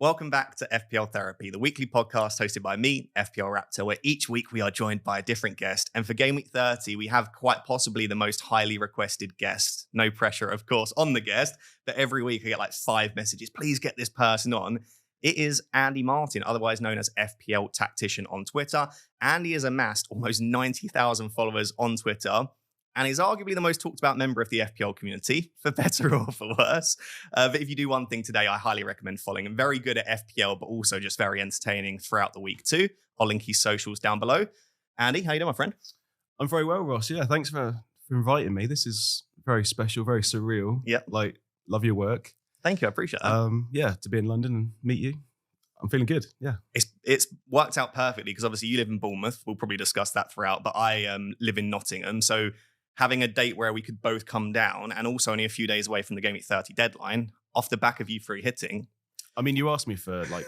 Welcome back to FPL Therapy, the weekly podcast hosted by me, FPL Raptor, where each week we are joined by a different guest. And for Gameweek 30, we have quite possibly the most highly requested guest. No pressure, of course, on the guest, but every week I get like 5 messages. Please get this person on. It is Andy Martin, otherwise known as FPL Tactician on Twitter. Andy has amassed almost 90,000 followers on Twitter, and he's arguably the most talked about member of the FPL community, for better or for worse. But if you do one thing today, I highly recommend following him. Very good at FPL, but also just very entertaining throughout the week too. I'll link his socials down below. Andy, how you doing, my friend? I'm very well, Ross. Yeah, thanks for inviting me. This is very special, very surreal. Yeah. Love your work. Thank you, I appreciate that. Yeah, to be in London and meet you. I'm feeling good, yeah. It's worked out perfectly because obviously you live in Bournemouth. We'll probably discuss that throughout, but I live in Nottingham. So having a date where we could both come down and also only a few days away from the Gameweek 30 deadline, off the back of you 3 hitting. I mean, you asked me for like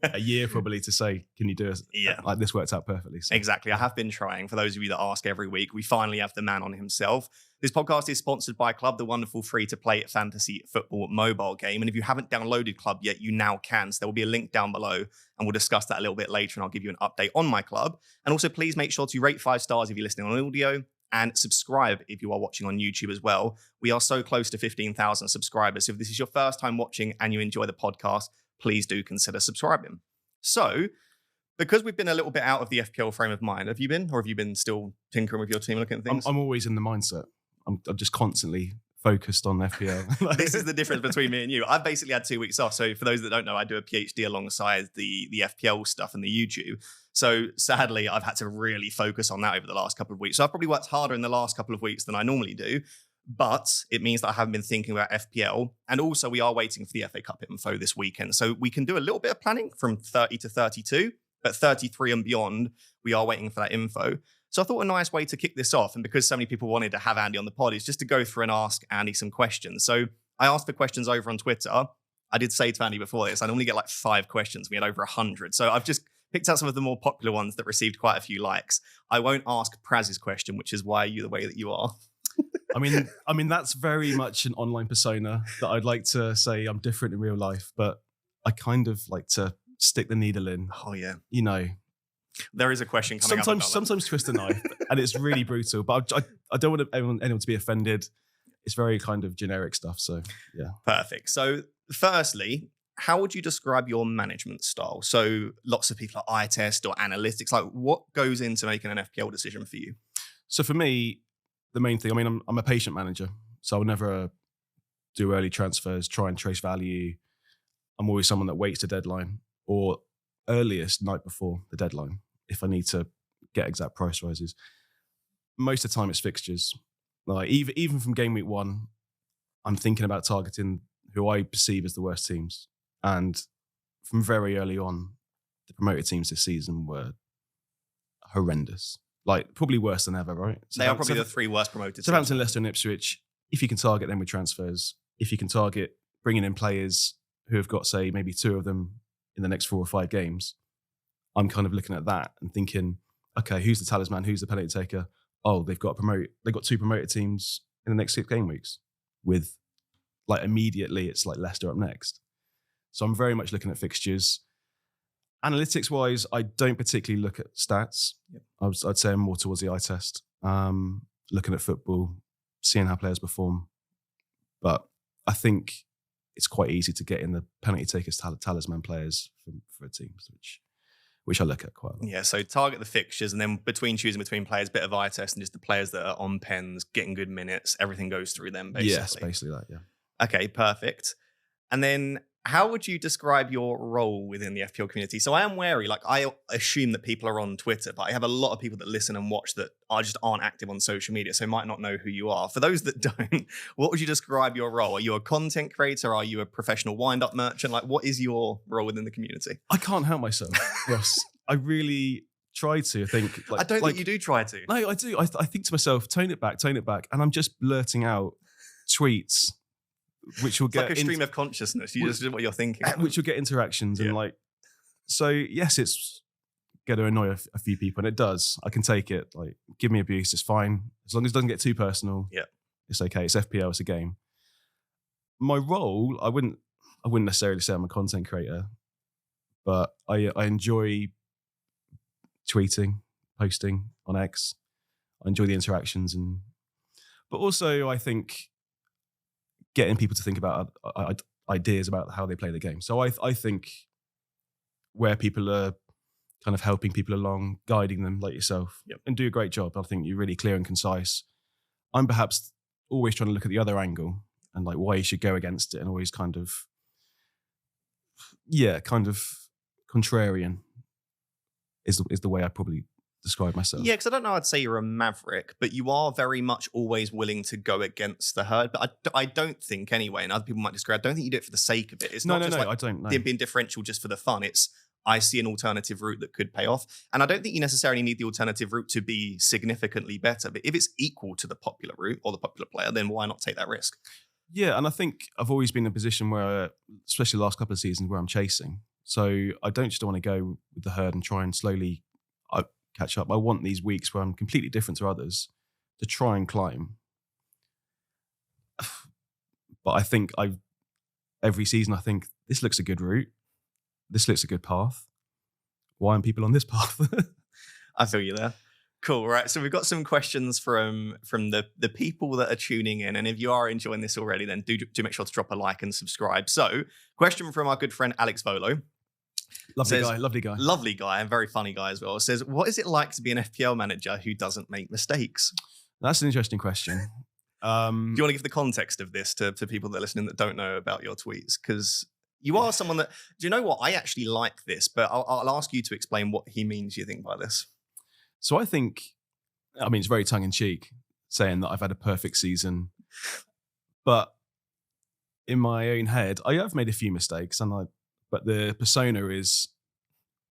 a year probably to say, can you do it? Yeah. Like this worked out perfectly. So. Exactly. I have been trying. For those of you that ask every week, we finally have the man on himself. This podcast is sponsored by Club, the wonderful free-to-play fantasy football mobile game. And if you haven't downloaded Club yet, you now can. So there will be a link down below, and we'll discuss that a little bit later, and I'll give you an update on my club. And also, please make sure to rate 5 stars if you're listening on audio, and subscribe if you are watching on YouTube as well. We are so close to 15,000 subscribers. So if this is your first time watching and you enjoy the podcast, please do consider subscribing. So, because we've been a little bit out of the FPL frame of mind, have you been? Or have you been still tinkering with your team, looking at things? I'm always in the mindset. I'm just constantly focused on FPL. This is the difference between me and you. I've basically had 2 weeks off. So for those that don't know, I do a PhD alongside the FPL stuff and the YouTube. So sadly, I've had to really focus on that over the last couple of weeks. So I've probably worked harder in the last couple of weeks than I normally do. But it means that I haven't been thinking about FPL. And also we are waiting for the FA Cup info this weekend. So we can do a little bit of planning from 30 to 32. But 33 and beyond, we are waiting for that info. So I thought a nice way to kick this off, and because so many people wanted to have Andy on the pod, is just to go through and ask Andy some questions. So I asked for questions over on Twitter. I did say to Andy before this, I normally get like 5 questions. We had over 100. So I've just picked out some of the more popular ones that received quite a few likes. I won't ask Praz's question, which is why are you the way that you are? I mean, that's very much an online persona that I'd like to say I'm different in real life, but I kind of like to stick the needle in. Oh, yeah. You know. There is a question coming up. Sometimes twist a knife, and it's really brutal. But I don't want anyone to be offended. It's very kind of generic stuff. So yeah, perfect. So firstly, how would you describe your management style? So lots of people are eye test or analytics. Like, what goes into making an FPL decision for you? So for me, the main thing. I mean, I'm a patient manager, so I'll never do early transfers, try and trace value. I'm always someone that waits to deadline or earliest night before the deadline if I need to get exact price rises. Most of the time it's fixtures. Like even from game week 1, I'm thinking about targeting who I perceive as the worst teams. And from very early on, the promoted teams this season were horrendous. Like probably worse than ever, right? They are probably the 3 worst promoted teams. Southampton, Leicester and Ipswich, if you can target them with transfers, if you can target bringing in players who have got, say, maybe 2 of them in the next 4 or 5 games, I'm kind of looking at that and thinking, okay, who's the talisman? Who's the penalty taker? Oh, they've got 2 promoted teams in the next 6 game weeks with like immediately it's like Leicester up next. So I'm very much looking at fixtures. Analytics wise, I don't particularly look at stats. Yep. I'd say I'm more towards the eye test, looking at football, seeing how players perform. But I think it's quite easy to get in the penalty takers, talisman players for a team, which I look at quite a lot. Yeah, so target the fixtures, and then choosing between players, bit of eye test, and just the players that are on pens, getting good minutes, everything goes through them, basically. Yes, basically that, yeah. Okay, perfect. And then how would you describe your role within the FPL community? So I am wary, like I assume that people are on Twitter, but I have a lot of people that listen and watch that aren't active on social media, so might not know who you are. For those that don't, what would you describe your role? Are you a content creator? Are you a professional wind-up merchant? Like, what is your role within the community? I can't help myself, Ross. I really try to think. I don't think you do try to. No, I do. I think to myself, tone it back. And I'm just blurting out tweets which will get like a stream of consciousness. You just do what you're thinking, which will get interactions and like. So yes, it's going to annoy a few people, and it does. I can take it. Like, give me abuse, it's fine as long as it doesn't get too personal. Yeah, it's okay. It's FPL. It's a game. My role, I wouldn't necessarily say I'm a content creator. but I enjoy tweeting, posting on X. I enjoy the interactions, but also I think getting people to think about ideas about how they play the game. So I think where people are kind of helping people along, guiding them like yourself, and do a great job. I think you're really clear and concise. I'm perhaps always trying to look at the other angle and like why you should go against it, and always kind of contrarian is the way I probably describe myself. Yeah, because I don't know, I'd say you're a maverick, but you are very much always willing to go against the herd. But I don't think anyway, and other people might disagree, I don't think you do it for the sake of it. It's not just like I don't know. Being differential just for the fun. It's, I see an alternative route that could pay off. And I don't think you necessarily need the alternative route to be significantly better. But if it's equal to the popular route or the popular player, then why not take that risk? Yeah, and I think I've always been in a position where, especially the last couple of seasons, where I'm chasing. So I don't just want to go with the herd and try and slowly catch up. I want these weeks where I'm completely different to others to try and climb. But I think every season I think this looks a good route. This looks a good path. Why aren't people on this path? I feel you there. Cool. Right. So we've got some questions from the people that are tuning in. And if you are enjoying this already, then do make sure to drop a like and subscribe. So question from our good friend Alex Volo. Lovely guy, and very funny guy as well. Says, what is it like to be an FPL manager who doesn't make mistakes? That's an interesting question. Do you want to give the context of this to people that are listening that don't know about your tweets? Because you are someone that, do you know what? I actually like this, but I'll ask you to explain what he means, you think, by this. So I think, it's very tongue-in-cheek saying that I've had a perfect season. But in my own head, I have made a few mistakes, but the persona is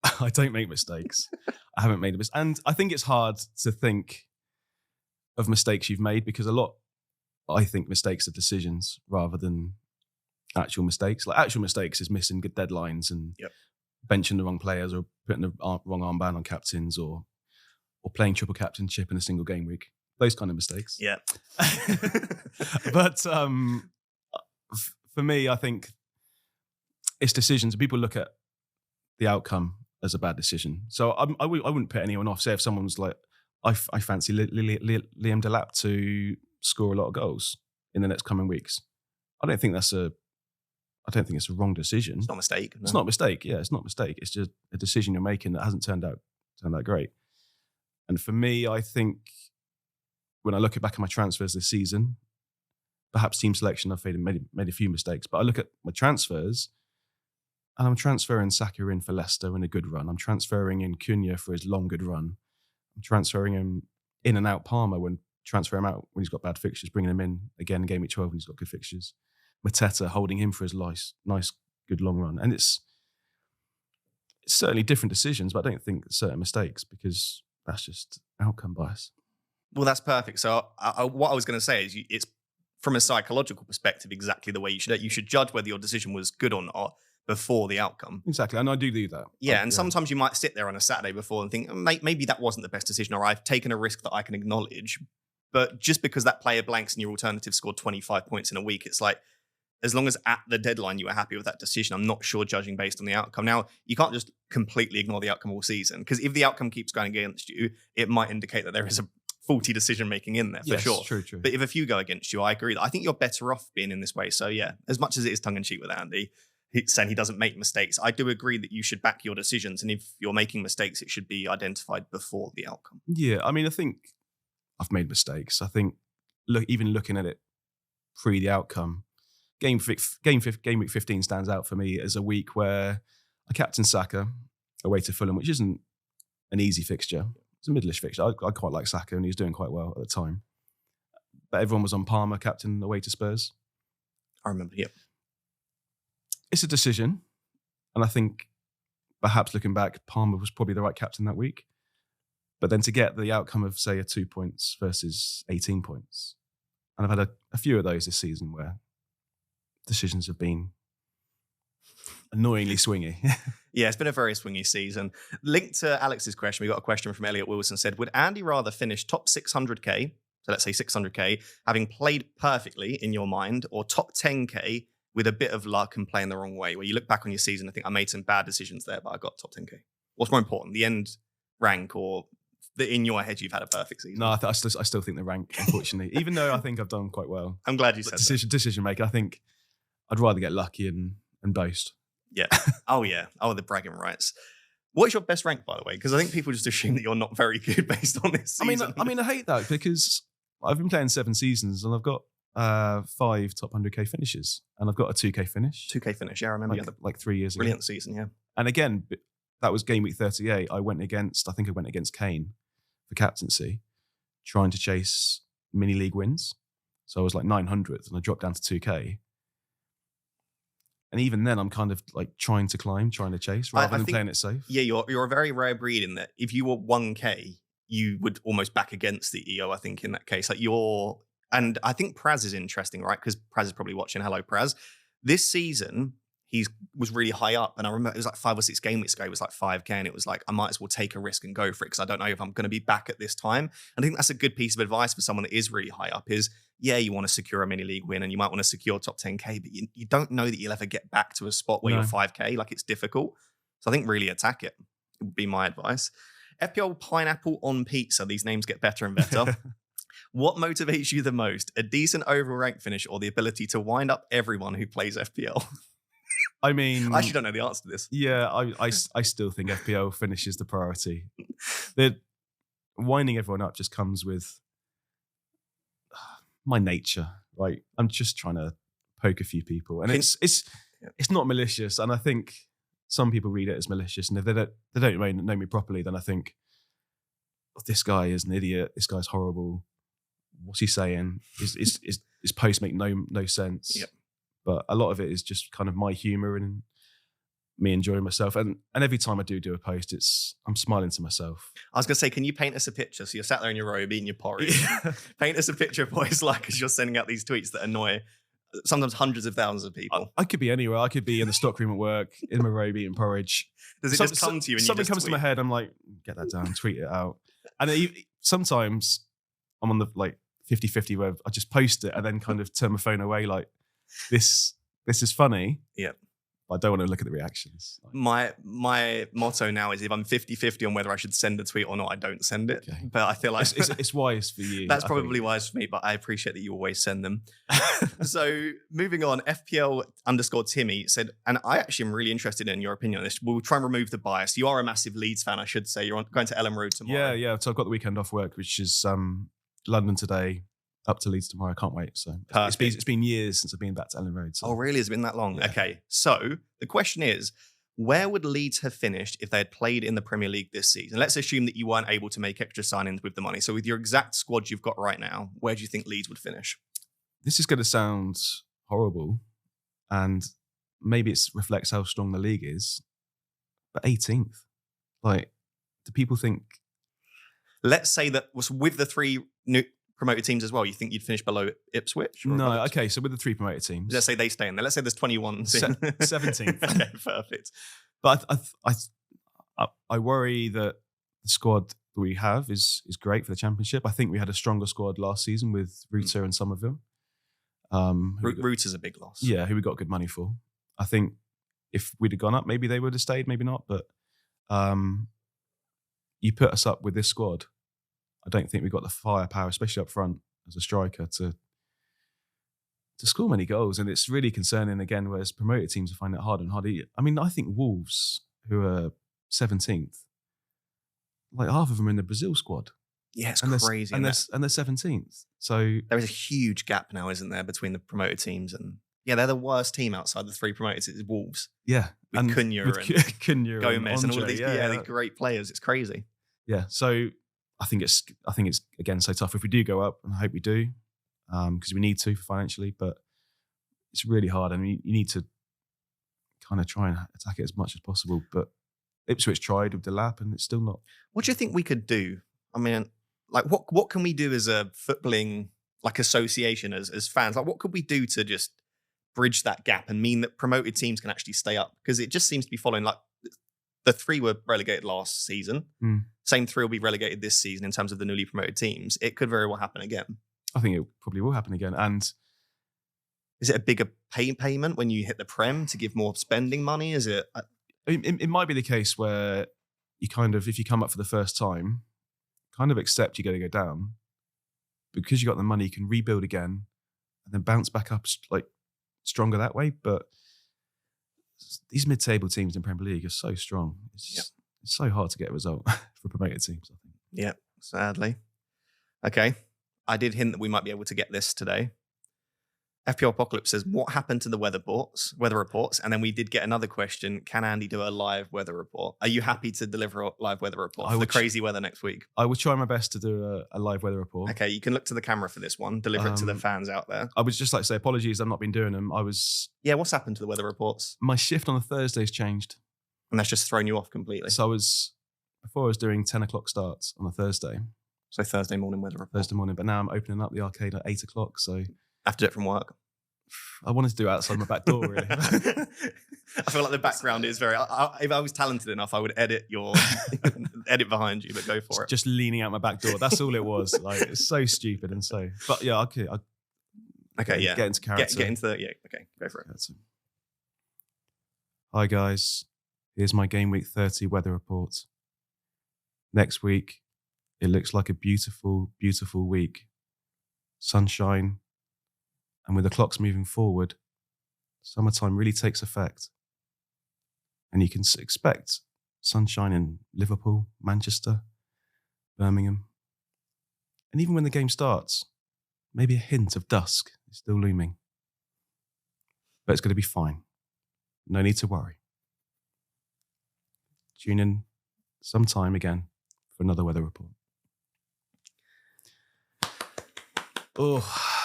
I don't make mistakes. I haven't made a mistake. And I think it's hard to think of mistakes you've made, because I think mistakes are decisions rather than actual mistakes. Like actual mistakes is missing good deadlines and benching the wrong players, or putting the wrong armband on captains, or playing triple captainship in a single game week. Those kind of mistakes. Yeah. But for me, I think it's decisions. People look at the outcome as a bad decision. So I wouldn't put anyone off. Say if someone's like, I fancy Liam Delap to score a lot of goals in the next coming weeks. I don't think it's a wrong decision. It's not a mistake. No. It's not a mistake. Yeah, it's not a mistake. It's just a decision you're making that hasn't turned out great. And for me, I think when I look back at my transfers this season, perhaps team selection, I've made a few mistakes, but I look at my transfers and I'm transferring Saka in for Leicester in a good run. I'm transferring in Cunha for his long good run. I'm transferring him in and out Palmer transfer him out when he's got bad fixtures, bringing him in again in game week 12 when he's got good fixtures. Mateta holding him for his nice good long run. And it's certainly different decisions, but I don't think certain mistakes, because that's just outcome bias. Well, that's perfect. So what I was going to say is it's from a psychological perspective exactly the way you should judge whether your decision was good or not before the outcome. Exactly. And I do that. Yeah. And sometimes you might sit there on a Saturday before and think, maybe that wasn't the best decision, or I've taken a risk that I can acknowledge. But just because that player blanks and your alternative scored 25 points in a week, it's like, as long as at the deadline you were happy with that decision, I'm not sure judging based on the outcome. Now, you can't just completely ignore the outcome all season, because if the outcome keeps going against you, it might indicate that there is a faulty decision-making in there, for sure. True. But if a few go against you, I agree. I think you're better off being in this way. So yeah, as much as it is tongue-in-cheek with Andy, saying he doesn't make mistakes, I do agree that you should back your decisions. And if you're making mistakes, it should be identified before the outcome. Yeah, I think I've made mistakes. I think even looking at it pre the outcome, Game week 15 stands out for me as a week where I captain Saka away to Fulham, which isn't an easy fixture. It's a middleish fixture. I quite like Saka, and he was doing quite well at the time. But everyone was on Palmer, captain away to Spurs. I remember, yep. It's a decision. And I think perhaps looking back, Palmer was probably the right captain that week. But then to get the outcome of, say, a 2 points versus 18 points. And I've had a few of those this season where decisions have been annoyingly swingy. Yeah, it's been a very swingy season. Linked to Alex's question, we got a question from Elliot Wilson, said, would Andy rather finish top 600k, so let's say 600k, having played perfectly in your mind, or top 10k, with a bit of luck and playing the wrong way, where you look back on your season, I think I made some bad decisions there, but I got top 10k? What's more important, the end rank or in your head you've had a perfect season? No, I still think the rank, unfortunately, even though I think I've done quite well. I'm glad you said decision maker. I think I'd rather get lucky and boast. Yeah. Oh, yeah. Oh, the bragging rights. What's your best rank, by the way? Because I think people just assume that you're not very good based on this season. I hate that because I've been playing 7 seasons and I've got 5 top 100k finishes and I've got a 2k finish. 2k finish, yeah, I remember. Like 3 years ago. Brilliant season, yeah. And again, that was Gameweek 38. I think I went against Kane for captaincy, trying to chase mini league wins. So I was like 900th and I dropped down to 2k. And even then, I'm kind of like trying to chase rather than playing it safe. Yeah, you're a very rare breed in that if you were 1k, you would almost back against the EO, I think, in that case. And I think Praz is interesting, right? Because Praz is probably watching. Hello, Praz. This season, he was really high up. And I remember it was like 5 or 6 game weeks ago, it was like 5k. And it was like, I might as well take a risk and go for it because I don't know if I'm going to be back at this time. And I think that's a good piece of advice for someone that is really high up is, yeah, you want to secure a mini league win and you might want to secure top 10k, but you don't know that you'll ever get back to a spot where you're 5k. Like, it's difficult. So I think really attack it would be my advice. FPL Pineapple on Pizza. These names get better and better. What motivates you the most? A decent overall rank finish or the ability to wind up everyone who plays FPL? I mean, I actually don't know the answer to this. Yeah, I still think FPL finish is the priority. The winding everyone up just comes with my nature, right? I'm just trying to poke a few people, and it's not malicious. And I think some people read it as malicious, and if they don't know me properly, then I think, oh, this guy is an idiot. This guy's horrible. What's he saying? His posts make no sense. Yep. But a lot of it is just kind of my humor and me enjoying myself. And every time I do a post, I'm smiling to myself. I was going to say, can you paint us a picture? So you're sat there in your robe eating your porridge. Paint us a picture of what it's like as you're sending out these tweets that annoy sometimes hundreds of thousands of people. I could be anywhere. I could be in the stockroom at work, in my robe eating porridge. Does it just come to you? And something comes to my head. I'm like, get that down, tweet it out. And sometimes I'm on the 50-50 where I just post it and then kind of turn my phone away like, this is funny. Yeah. I don't want to look at the reactions. My motto now is if I'm 50-50 on whether I should send a tweet or not, I don't send it. Okay. But I feel like it's wise for you. That's probably wise for me, but I appreciate that you always send them. So moving on, FPL_Timmy said, and I actually am really interested in your opinion on this. We'll try and remove the bias. You are a massive Leeds fan, I should say. You're going to Ellen Road tomorrow. Yeah. So I've got the weekend off work, which is London today, up to Leeds tomorrow. I can't wait. So it's been years since I've been back to Ellen Road. So. Oh, really? Has it been that long? Yeah. Okay. So the question is, where would Leeds have finished if they had played in the Premier League this season? Let's assume that you weren't able to make extra signings with the money. So with your exact squad you've got right now, where do you think Leeds would finish? This is going to sound horrible, and maybe it reflects how strong the league is, but 18th. Like, do people think... Let's say that was with the 3 new promoted teams as well, you think you'd finish below Ipswich? No, okay, so with the 3 promoted teams. Let's say they stay in there. Let's say there's 21. 17th. Okay, perfect. But I worry that the squad that we have is great for the Championship. I think we had a stronger squad last season with Ruta and Somerville. Ruta's a big loss. Yeah, who we got good money for. I think if we'd have gone up, maybe they would have stayed, maybe not. But you put us up with this squad, I don't think we've got the firepower, especially up front as a striker, to score many goals. And it's really concerning, again, whereas promoted teams are finding it harder and harder. I mean, I think Wolves, who are 17th, like half of them are in the Brazil squad. Yeah, it's crazy. And they're 17th. So there is a huge gap now, isn't there, between the promoted teams and... Yeah, they're the worst team outside the 3 promoted. It's Wolves. Yeah. With Cunha and Gomez and all of these, these great players. It's crazy. Yeah, so... I think it's again so tough if we do go up, and I hope we do, because we need to financially. But it's really hard, and you need to kind of try and attack it as much as possible. But Ipswich tried with the lap, and it's still not. What do you think we could do? I mean, like what can we do as a footballing association as fans? Like, what could we do to just bridge that gap and mean that promoted teams can actually stay up? Because it just seems to be following the 3 were relegated last season. Same 3 will be relegated this season in terms of the newly promoted teams. It could very well happen again. I think it probably will happen again. And Is it a bigger payment when you hit the Prem to give more spending money? Is it? It might be the case where you kind of, if you come up for the first time, kind of accept you're going to go down. Because you got the money, you can rebuild again and then bounce back up like stronger that way. But these mid-table teams in Premier League are so strong. It's so hard to get a result for promoted teams, I think. Yeah, sadly. Okay. I did hint that we might be able to get this today. FPL Apocalypse says, what happened to the weather reports? And then we did get another question. Can Andy do a live weather report? Are you happy to deliver a live weather report for the crazy weather next week? I will try my best to do a live weather report. Okay, you can look to the camera for this one. Deliver it to the fans out there. I would just like to say apologies. I've not been doing them. Yeah, what's happened to the weather reports? My shift on a Thursday's changed. And that's just thrown you off completely. So before I was doing 10 o'clock starts on a Thursday. So Thursday morning weather report. Thursday morning, but now I'm opening up the arcade at 8 o'clock. So I have to do it from work. I wanted to do it outside my back door, really. I feel like the background is very. If I was talented enough, I would edit behind you, but go for it. Just leaning out my back door. That's all it was. Like, it's so stupid and so. But yeah, okay. Yeah. Get into character. Get into the. Yeah. Okay. Go for it. Hi guys. Here's my Gameweek 30 weather report. Next week, it looks like a beautiful, beautiful week. Sunshine. And with the clocks moving forward, summertime really takes effect. And you can expect sunshine in Liverpool, Manchester, Birmingham. And even when the game starts, maybe a hint of dusk is still looming. But it's going to be fine. No need to worry. Tune in sometime again for another weather report. Oh,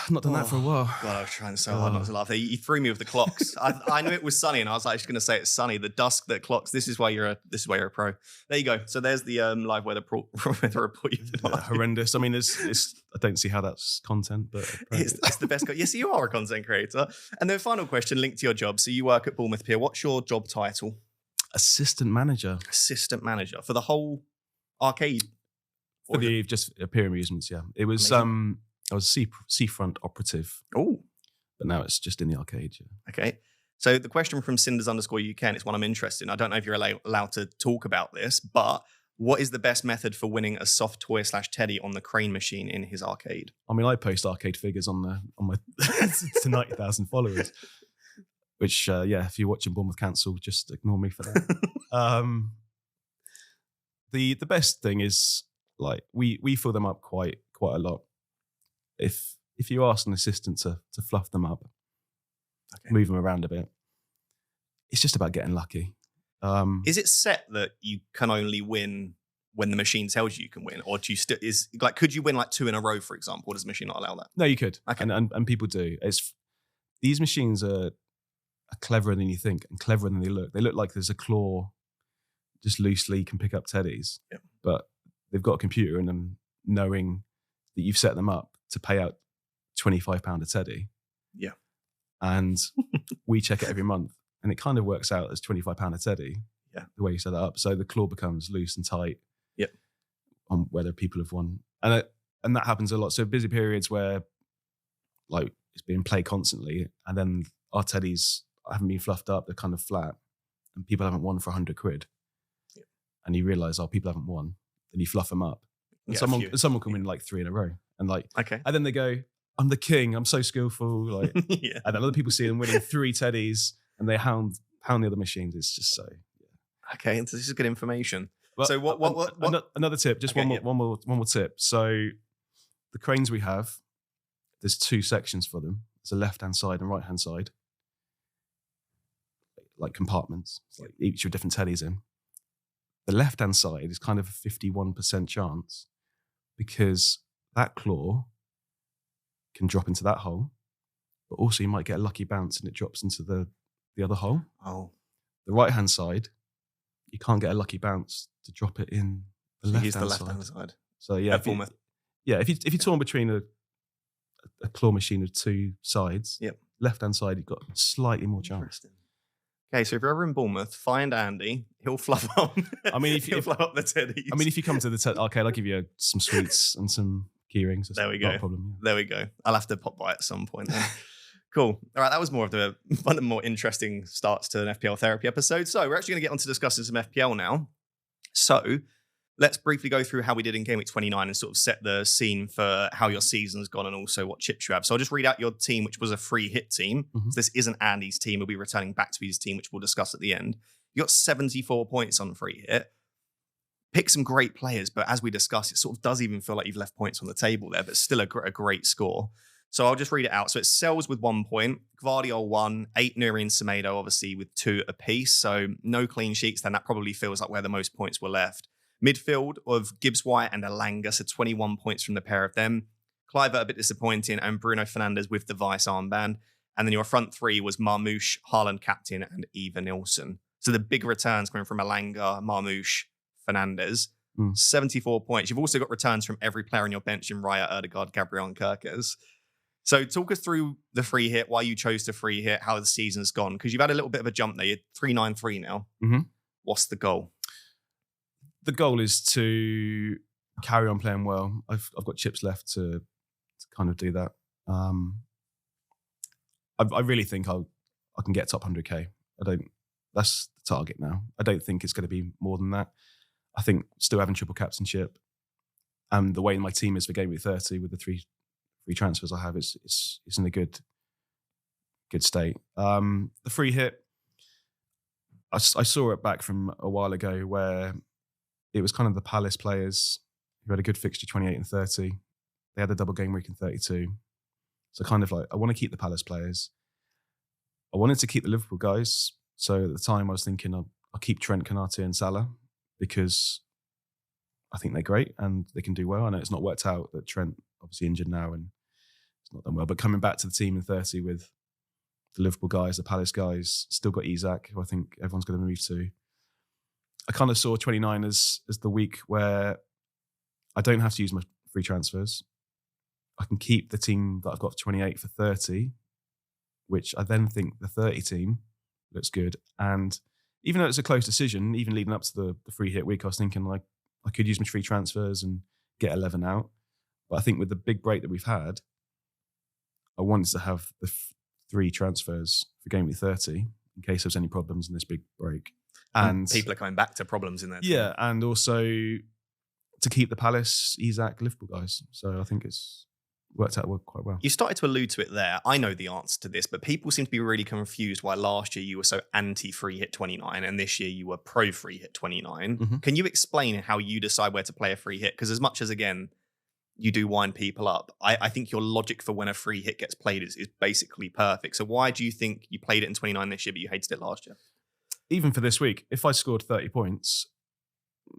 not done that for a while. God, I was trying so hard not to laugh. You threw me with the clocks. I knew it was sunny, and I was actually going to say it's sunny. The dusk, the clocks. This is why you're a pro. There you go. So there's the live weather report. You've been horrendous. I mean, it's. I don't see how that's content, but it's the best. Yes, you are a content creator. And then final question linked to your job. So you work at Bournemouth Pier. What's your job title? Assistant manager. Assistant manager for the whole arcade. For the just Pier Amusements, yeah. It was. Amazing. I was a seafront operative. Oh. But now it's just in the arcade. Yeah. Okay. So the question from Cinders_UK, it's one I'm interested in. I don't know if you're allowed to talk about this, but what is the best method for winning a soft toy / teddy on the crane machine in his arcade? I mean, I post arcade figures on my to 90,000 followers. Which, if you're watching Bournemouth Cancel, just ignore me for that. The best thing is, like, we fill them up quite a lot. If you ask an assistant to fluff them up, move them around a bit, it's just about getting lucky. Is it set that you can only win when the machine tells you can win, or do you could you win like 2 in a row, for example? Or does the machine not allow that? No, you could. Okay. And people do. These machines are cleverer than you think and cleverer than they look. They look like there's a claw, just loosely can pick up teddies, but they've got a computer in them knowing that you've set them up to pay out £25 a teddy. Yeah. And we check it every month. And it kind of works out as £25 a teddy. Yeah. The way you set that up. So the claw becomes loose and tight. Yep. On whether people have won. And that happens a lot. So busy periods where like it's being played constantly and then our teddies haven't been fluffed up, they're kind of flat and people haven't won for 100 quid. Yep. And you realise, people haven't won. Then you fluff them up. And someone can win like 3 in a row. And and then they go, I'm the king. I'm so skillful. Like, yeah. And then other people see them winning 3 teddies, and they hound the other machines. It's just so. Yeah. Okay, this is good information. Well, so what? Another tip. Just one more tip. So the cranes we have, there's 2 sections for them. There's a left-hand side and right-hand side, like compartments, like each with different teddies in. The left-hand side is kind of a 51% chance because that claw can drop into that hole, but also you might get a lucky bounce and it drops into the other hole. Oh. The right-hand side, you can't get a lucky bounce to drop it in the left-hand side. So yeah, if you're torn between a claw machine with 2 sides, left-hand side, you've got slightly more chance. Okay, so if you're ever in Bournemouth, find Andy. He'll fluff up. I mean, he'll fluff up the teddies. I mean, if you come to the arcade, I'll give you some sweets and some key rings. There we go. Not a problem. Yeah. There we go. I'll have to pop by at some point then. Cool. All right, that was more of one of the more interesting starts to an FPL therapy episode. So we're actually going to get on to discussing some FPL now. So let's briefly go through how we did in Gameweek 29 and sort of set the scene for how your season's gone and also what chips you have. So I'll just read out your team, which was a free hit team. Mhm. So this isn't Andy's team. He'll be returning back to his team, which we'll discuss at the end. You got 74 points on free hit. Pick some great players, but as we discussed, it sort of does even feel like you've left points on the table there, but still a great score. So I'll just read it out. So it's Sells with 1 point, Gvardiol 1, 8 Nuri and Semedo, obviously with 2 apiece. So no clean sheets, then that probably feels like where the most points were left. Midfield of Gibbs White and Alanga, so 21 points from the pair of them. Clivert a bit disappointing, and Bruno Fernandes with the Vice armband. And then your front three was Marmouche, Haaland captain, and Eva Nilsson. So the big returns coming from Alanga, Marmouche, Fernandes. 74 points. You've also got returns from every player on your bench in Raya, Erdegaard, Gabriel, and Kirkes. So talk us through the free hit, why you chose to free hit, how the season's gone, because you've had a little bit of a jump there. You're 393 now. Mm-hmm. What's the goal? The goal is to carry on playing well. I've got chips left to kind of do that. I really think I can get top 100k. That's the target now. I don't think it's going to be more than that. I think still having triple captainship and the way my team is for Gameweek 30 with the three transfers I have, it's in a good state. The free hit, I saw it back from a while ago where it was kind of the Palace players who had a good fixture 28 and 30. They had a double game week in 32. So kind of like, I want to keep the Palace players. I wanted to keep the Liverpool guys. So at the time I was thinking I'll keep Trent, Konate and Salah because I think they're great and they can do well. I know it's not worked out that Trent obviously injured now and it's not done well, but coming back to the team in 30 with the Liverpool guys, the Palace guys, still got Isak, who I think everyone's going to move to. I kind of saw 29 as the week where I don't have to use my free transfers. I can keep the team that I've got for 28 for 30, which I then think the 30 team looks good. And even though it's a close decision, even leading up to the free hit week, I was thinking like I could use my free transfers and get 11 out. But I think with the big break that we've had, I wanted to have the 3 transfers for Gameweek 30 in case there's any problems in this big break. And people are coming back to problems in there. Yeah, and also to keep the Palace, Isak, Liverpool guys. So I think it's worked out quite well. You started to allude to it there. I know the answer to this, but people seem to be really confused why last year you were so anti-free hit 29 and this year you were pro-free hit 29. Mm-hmm. Can you explain how you decide where to play a free hit? Because as much as, again, you do wind people up, I think your logic for when a free hit gets played is basically perfect. So why do you think you played it in 29 this year, but you hated it last year? Even for this week, if I scored 30 points,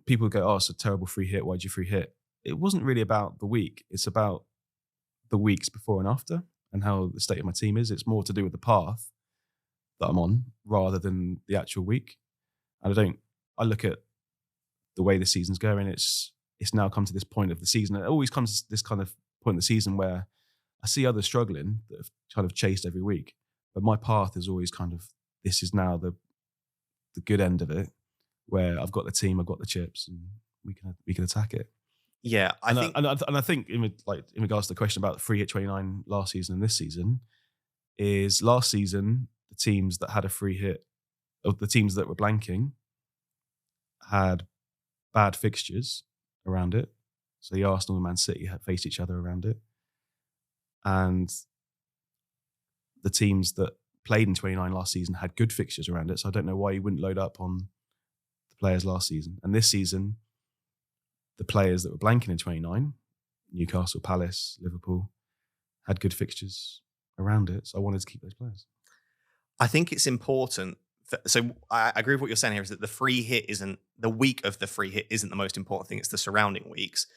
people would go, oh, it's a terrible free hit. Why'd you free hit? It wasn't really about the week. It's about the weeks before and after and how the state of my team is. It's more to do with the path that I'm on rather than the actual week. And I look at the way the season's going. It's now come to this point of the season. It always comes to this kind of point in the season where I see others struggling that have kind of chased every week. But my path is always kind of, this is now the good end of it, where I've got the team, I've got the chips, and we can attack it. Yeah, I think in regards to the question about the free hit 29 last season and this season, is last season the teams that had a free hit, or the teams that were blanking, had bad fixtures around it. So the Arsenal and Man City had faced each other around it, and the teams that played in 29 last season had good fixtures around it. So I don't know why you wouldn't load up on the players last season. And this season, the players that were blanking in 29, Newcastle, Palace, Liverpool, had good fixtures around it. So I wanted to keep those players. I think it's important. So I agree with what you're saying here is that the week of the free hit isn't the most important thing. It's the surrounding weeks.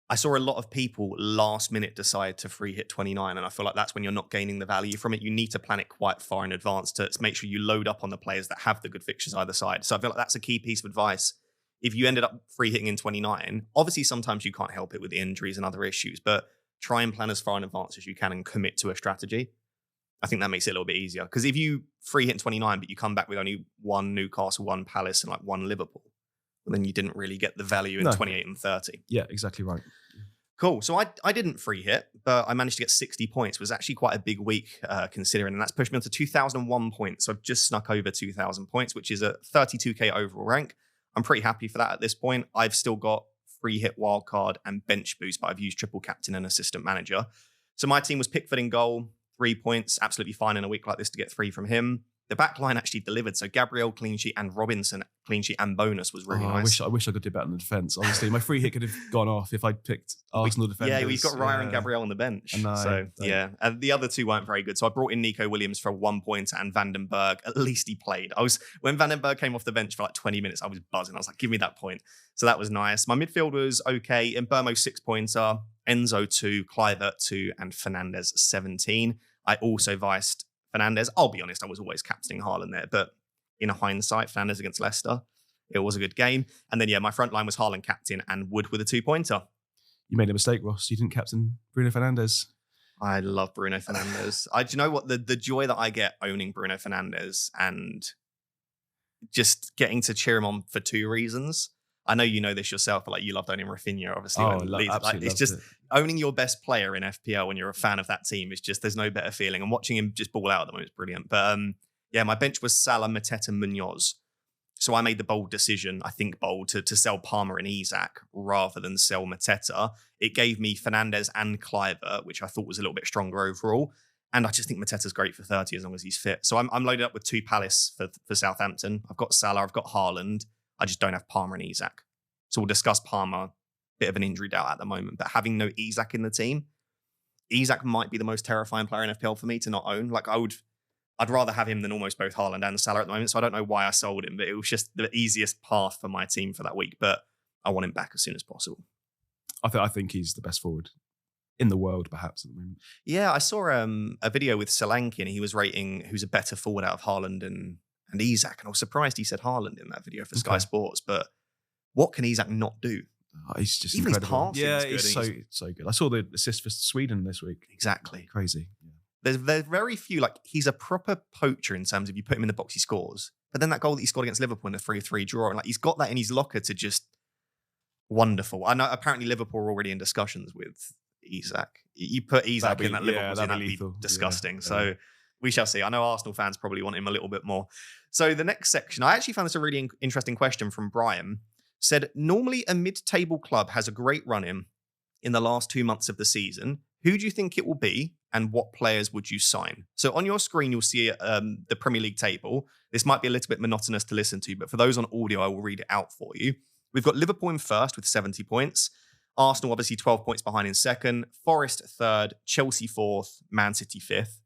I saw a lot of people last minute decide to free hit 29, and I feel like that's when you're not gaining the value from it. You need to plan it quite far in advance to make sure you load up on the players that have the good fixtures either side. So I feel like that's a key piece of advice. If you ended up free hitting in 29, obviously sometimes you can't help it with injuries and other issues, but try and plan as far in advance as you can and commit to a strategy. I think that makes it a little bit easier. Because if you free hit in 29, but you come back with only 1 Newcastle, 1 Palace, and like 1 Liverpool, well, then you didn't really get the value in 28 and 30. Yeah, exactly right. Cool. So I didn't free hit, but I managed to get 60 points. It was actually quite a big week considering, and that's pushed me on to 2,001 points. So I've just snuck over 2,000 points, which is a 32k overall rank. I'm pretty happy for that at this point. I've still got free hit wildcard and bench boost, but I've used triple captain and assistant manager. So my team was Pickford in goal, 3 points, absolutely fine in a week like this to get 3 from him. The back line actually delivered. So Gabriel clean sheet and Robinson clean sheet and bonus was really nice. I wish I could do better in the defence. Honestly, my free hit could have gone off if I'd picked Arsenal defenders. Yeah, we've got Raya and Gabriel on the bench. Yeah. And the other two weren't very good. So I brought in Nico Williams for 1 point and Vandenberg. At least he played. When Vandenberg came off the bench for like 20 minutes, I was buzzing. I was like, give me that point. So that was nice. My midfield was okay. In Burmo 6-pointer, Enzo 2, Kluivert 2, and Fernandez 17. I also viced Fernandez. I'll be honest, I was always captaining Haaland there, but in hindsight, Fernandez against Leicester, it was a good game. And then, my front line was Haaland captain and Wood with a 2-pointer. You made a mistake, Ross. You didn't captain Bruno Fernandes. I love Bruno Fernandes. Do you know what? The joy that I get owning Bruno Fernandes and just getting to cheer him on for 2 reasons. I know you know this yourself, but like you loved owning Rafinha, obviously. It's just owning your best player in FPL when you're a fan of that team is just, there's no better feeling. And watching him just ball out at the moment is brilliant. But my bench was Salah, Mateta, Munoz. So I made the bold decision, I think bold, to sell Palmer and Isak rather than sell Mateta. It gave me Fernandez and Kluivert, which I thought was a little bit stronger overall. And I just think Mateta's great for 30 as long as he's fit. So I'm loaded up with 2 Palace for Southampton. I've got Salah, I've got Haaland. I just don't have Palmer and Isak. So we'll discuss Palmer, bit of an injury doubt at the moment, but having no Isak in the team, Isak might be the most terrifying player in FPL for me to not own. Like I'd rather have him than almost both Haaland and Salah at the moment. So I don't know why I sold him, but it was just the easiest path for my team for that week. But I want him back as soon as possible. I think he's the best forward in the world, perhaps, at the moment. Yeah, I saw a video with Solanke and he was rating who's a better forward out of Haaland and Isak. And I was surprised he said Haaland in that video for Sky Sports. But what can Isak not do? Oh, he's just even incredible. His passing is good. He's so good. I saw the assist for Sweden this week. Exactly. Crazy. Yeah. There's very few, like he's a proper poacher in terms of you put him in the box, he scores. But then that goal that he scored against Liverpool in a 3-3 draw, and like he's got that in his locker to just wonderful. I know apparently Liverpool are already in discussions with Isak. You put Isak in that Liverpool team, that'd be disgusting. Yeah. So we shall see. I know Arsenal fans probably want him a little bit more. So the next section, I actually found this a really interesting question from Brian. Said, normally a mid-table club has a great run in the last 2 months of the season. Who do you think it will be and what players would you sign? So on your screen, you'll see the Premier League table. This might be a little bit monotonous to listen to, but for those on audio, I will read it out for you. We've got Liverpool in first with 70 points. Arsenal obviously 12 points behind in second. Forest third. Chelsea fourth. Man City fifth.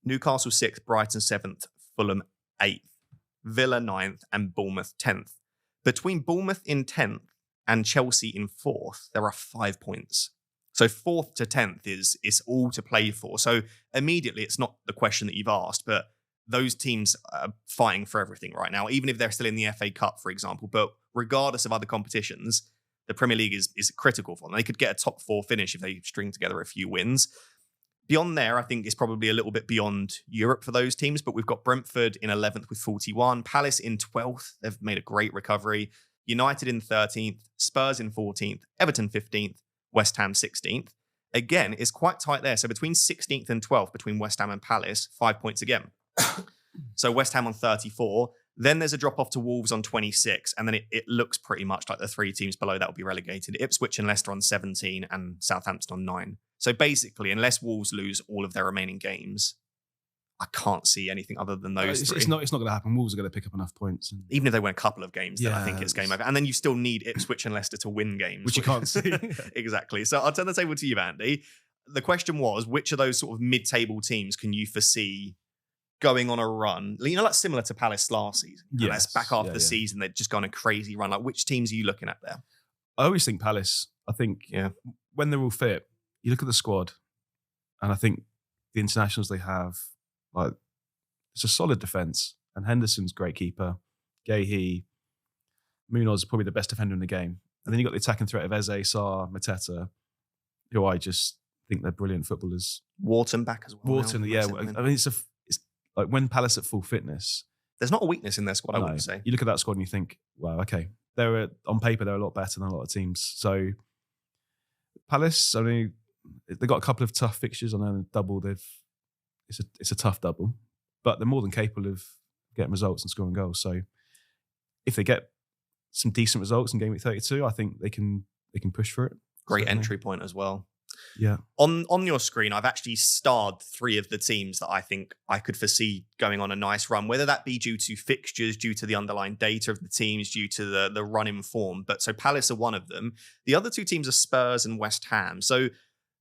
Newcastle sixth. Brighton seventh. Fulham eighth. Villa ninth. And Bournemouth 10th. Between Bournemouth in 10th and Chelsea in 4th, there are 5 points. So 4th to 10th is all to play for. So immediately, it's not the question that you've asked, but those teams are fighting for everything right now, even if they're still in the FA Cup, for example. But regardless of other competitions, the Premier League is critical for them. They could get a top 4 finish if they string together a few wins. Beyond there, I think it's probably a little bit beyond Europe for those teams, but we've got Brentford in 11th with 41, Palace in 12th. They've made a great recovery. United in 13th, Spurs in 14th, Everton 15th, West Ham 16th. Again, it's quite tight there. So between 16th and 12th, between West Ham and Palace, 5 points again. So West Ham on 34. Then there's a drop off to Wolves on 26. And then it looks pretty much like the 3 teams below that will be relegated. Ipswich and Leicester on 17 and Southampton on 9. So basically, unless Wolves lose all of their remaining games, I can't see anything other than those 3. It's not going to happen. Wolves are going to pick up enough points. Even if they win a couple of games, then I think it's game over. And then you still need Ipswich and Leicester to win games. Which you can't see. Exactly. So I'll turn the table to you, Andy. The question was, which of those sort of mid-table teams can you foresee going on a run? You know, like similar to Palace last season. Yes. That's back after the season. They'd just gone a crazy run. Like, which teams are you looking at there? I always think Palace. I think when they're all fit, you look at the squad, and I think the internationals they have, like, it's a solid defence. And Henderson's great keeper. Gahey, Munoz is probably the best defender in the game. And then you've got the attacking threat of Eze, Sarr, Mateta, who I just think they're brilliant footballers. Wharton back as well. Wharton, I mean, it's like when Palace at full fitness. There's not a weakness in their squad, I wouldn't say. You look at that squad and you think, wow, okay. On paper, they're a lot better than a lot of teams. So Palace, I mean, They've got a couple of tough fixtures. I know the double. It's a tough double, but they're more than capable of getting results and scoring goals. So if they get some decent results in Gameweek 32, I think they can push for it. Great certainly. entry point as well. Yeah. On your screen, I've actually starred 3 of the teams that I think I could foresee going on a nice run, whether that be due to fixtures, due to the underlying data of the teams, due to the run in form. But so Palace are one of them. The other 2 teams are Spurs and West Ham. So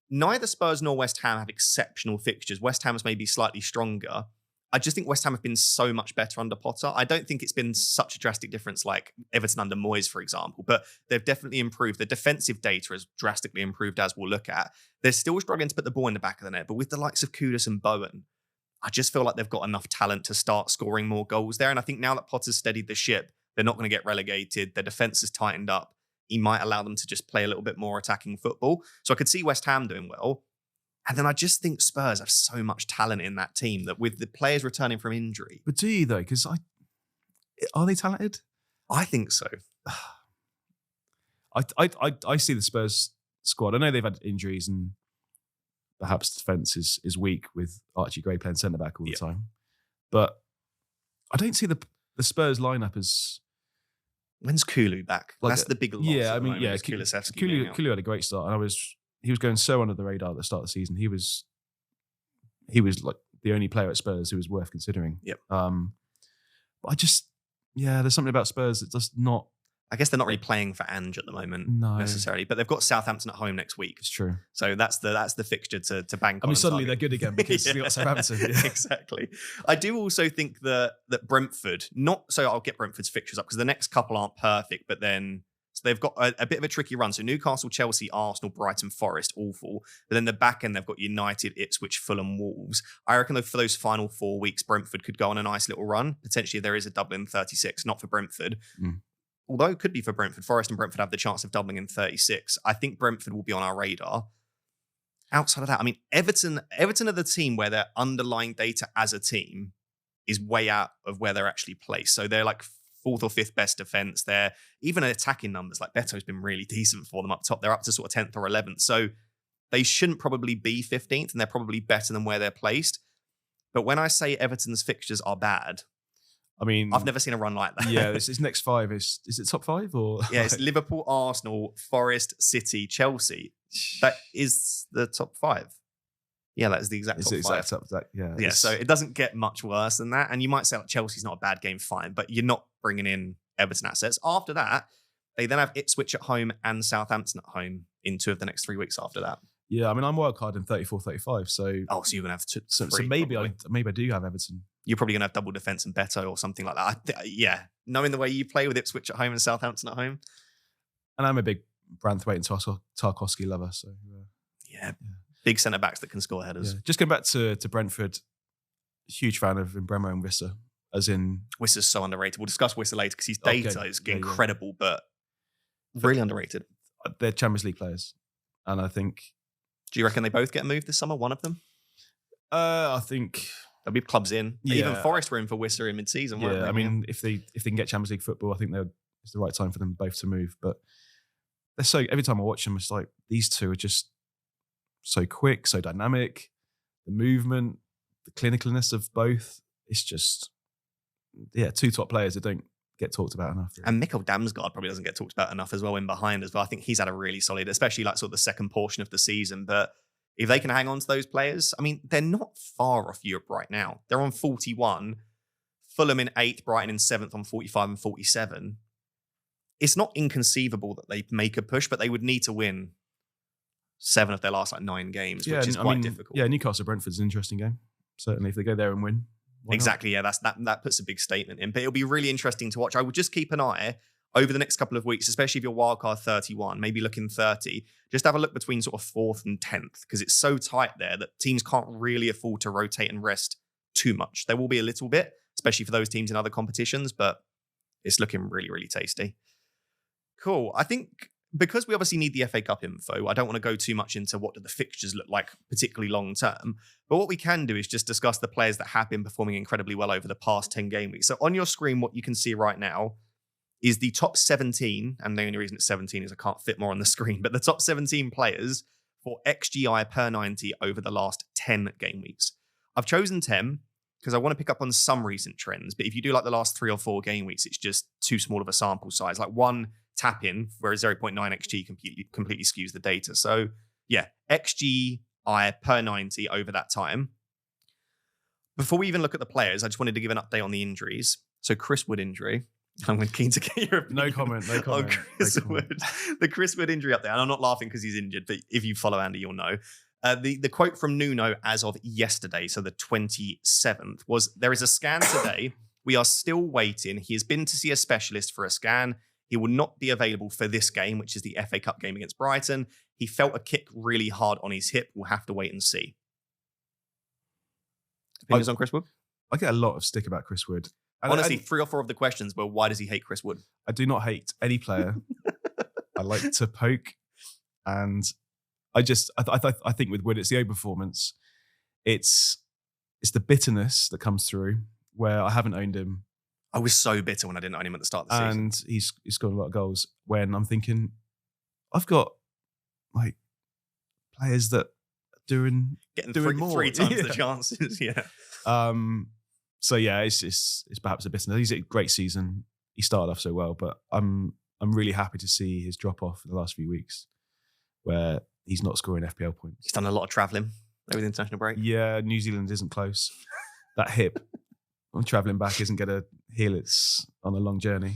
neither Spurs nor West Ham have exceptional fixtures. West Ham's maybe slightly stronger. I just think West Ham have been so much better under Potter. I don't think it's been such a drastic difference like Everton under Moyes, for example, but they've definitely improved. The defensive data has drastically improved, as we'll look at. They're still struggling to put the ball in the back of the net, but with the likes of Kudus and Bowen, I just feel like they've got enough talent to start scoring more goals there. And I think now that Potter's steadied the ship, they're not going to get relegated. Their defense has tightened up. He might allow them to just play a little bit more attacking football. So I could see West Ham doing well. And then I just think Spurs have so much talent in that team that with the players returning from injury. But do you though? Because are they talented? I think so. I see the Spurs squad. I know they've had injuries and perhaps defence is weak with Archie Gray playing centre back all the time. But I don't see the Spurs lineup as. When's Kulu back? Like, that's the big loss. Yeah, I mean, Kulusevski had a great start, and he was going so under the radar at the start of the season. He was like the only player at Spurs who was worth considering. Yep. But there's something about Spurs that does not. I guess they're not really playing for Ange at the moment necessarily, but they've got Southampton at home next week. It's true. So that's the fixture to bank on. I mean, suddenly they're good again because we got Southampton. Yeah. Exactly. I do also think that Brentford, I'll get Brentford's fixtures up because the next couple aren't perfect, but then so they've got a bit of a tricky run. So Newcastle, Chelsea, Arsenal, Brighton, Forest, awful. But then the back end, they've got United, Ipswich, Fulham, Wolves. I reckon that for those final 4 weeks, Brentford could go on a nice little run. Potentially there is a double in 36, not for Brentford. Although it could be for Brentford. Forest and Brentford have the chance of doubling in 36. I think Brentford will be on our radar. Outside of that, I mean, Everton are the team where their underlying data as a team is way out of where they're actually placed. So they're like 4th or 5th best defense. They're even attacking numbers. Like Beto's been really decent for them up top. They're up to sort of 10th or 11th. So they shouldn't probably be 15th, and they're probably better than where they're placed. But when I say Everton's fixtures are bad, I mean, I've never seen a run like that. Yeah, this next 5 is it top 5 or? Yeah, it's Liverpool, Arsenal, Forest, City, Chelsea. That is the top 5. Yeah, that is the exact top 5. Yeah, so it doesn't get much worse than that. And you might say like Chelsea's not a bad game, fine, but you're not bringing in Everton assets. After that, they then have Ipswich at home and Southampton at home in 2 of the next 3 weeks after that. Yeah, I mean, I'm wildcard in 34, 35. So you're going to have to. So maybe I do have Everton. You're probably going to have double defence and Beto or something like that. Knowing the way you play with Ipswich at home and Southampton at home. And I'm a big Branthwaite and Tarkowski lover. So yeah. Big centre backs that can score headers. Yeah. Just going back to Brentford, huge fan of Bremo and Wissa. As in, Wissa's so underrated. We'll discuss Wissa later because his data is incredible, but really underrated. They're Champions League players, and I think. Do you reckon they both get moved this summer? One of them? I think there'll be clubs in. Yeah. Even Forest were in for Wissa in mid-season. Yeah, I mean, if they can get Champions League football, I think it's the right time for them both to move. But they're so. Every time I watch them, it's like these two are just so quick, so dynamic. The movement, the clinicalness of both. It's just 2 top players that don't get talked about enough. Really. And Mikkel Damsgaard probably doesn't get talked about enough as well in behind as well. I think he's had a really solid, especially like sort of the second portion of the season. But if they can hang on to those players, I mean, they're not far off Europe right now. They're on 41, Fulham in 8th, Brighton in 7th on 45 and 47. It's not inconceivable that they make a push, but they would need to win 7 of their last 9 games, which is quite difficult. Yeah, Newcastle Brentford's an interesting game. Certainly, if they go there and win. Exactly, yeah, that puts a big statement in. But it'll be really interesting to watch. I would just keep an eye over the next couple of weeks, especially if you're wildcard 31, maybe looking 30. Just have a look between sort of 4th and 10th because it's so tight there that teams can't really afford to rotate and rest too much. There will be a little bit, especially for those teams in other competitions, but it's looking really, really tasty. Cool. I think because we obviously need the FA Cup info, I don't want to go too much into what do the fixtures look like, particularly long term. But what we can do is just discuss the players that have been performing incredibly well over the past 10 game weeks. So on your screen, what you can see right now is the top 17, and the only reason it's 17 is I can't fit more on the screen, but the top 17 players for XGI per 90 over the last 10 game weeks. I've chosen 10 because I want to pick up on some recent trends, but if you do like the last 3 or 4 game weeks, it's just too small of a sample size. Like one tap in, whereas 0.9 XG completely skews the data. So yeah, XGI per 90 over that time. Before we even look at the players, I just wanted to give an update on the injuries. So Chris Wood injury. I'm keen to get your opinion. No comment. On Chris Wood. The Chris Wood injury update. And I'm not laughing because he's injured, but if you follow Andy, you'll know. The quote from Nuno as of yesterday, so the 27th, was, "There is a scan today. We are still waiting. He has been to see a specialist for a scan. He will not be available for this game, which is the FA Cup game against Brighton. He felt a kick really hard on his hip. We'll have to wait and see." Opinions on Chris Wood? I get a lot of stick about Chris Wood. Honestly, 3 or 4 of the questions were, why does he hate Chris Wood? I do not hate any player. I like to poke, and I think with Wood, it's the overperformance. It's the bitterness that comes through where I haven't owned him. I was so bitter when I didn't own him at the start of the season. And he's scored a lot of goals when I'm thinking, I've got like players that are doing more. 3 times the chances. Yeah. So yeah, it's perhaps a bitterness. He's a great season. He started off so well, but I'm really happy to see his drop off in the last few weeks, where he's not scoring FPL points. He's done a lot of travelling over the international break. Yeah, New Zealand isn't close. That hip on travelling back isn't going to heal. It's on a long journey.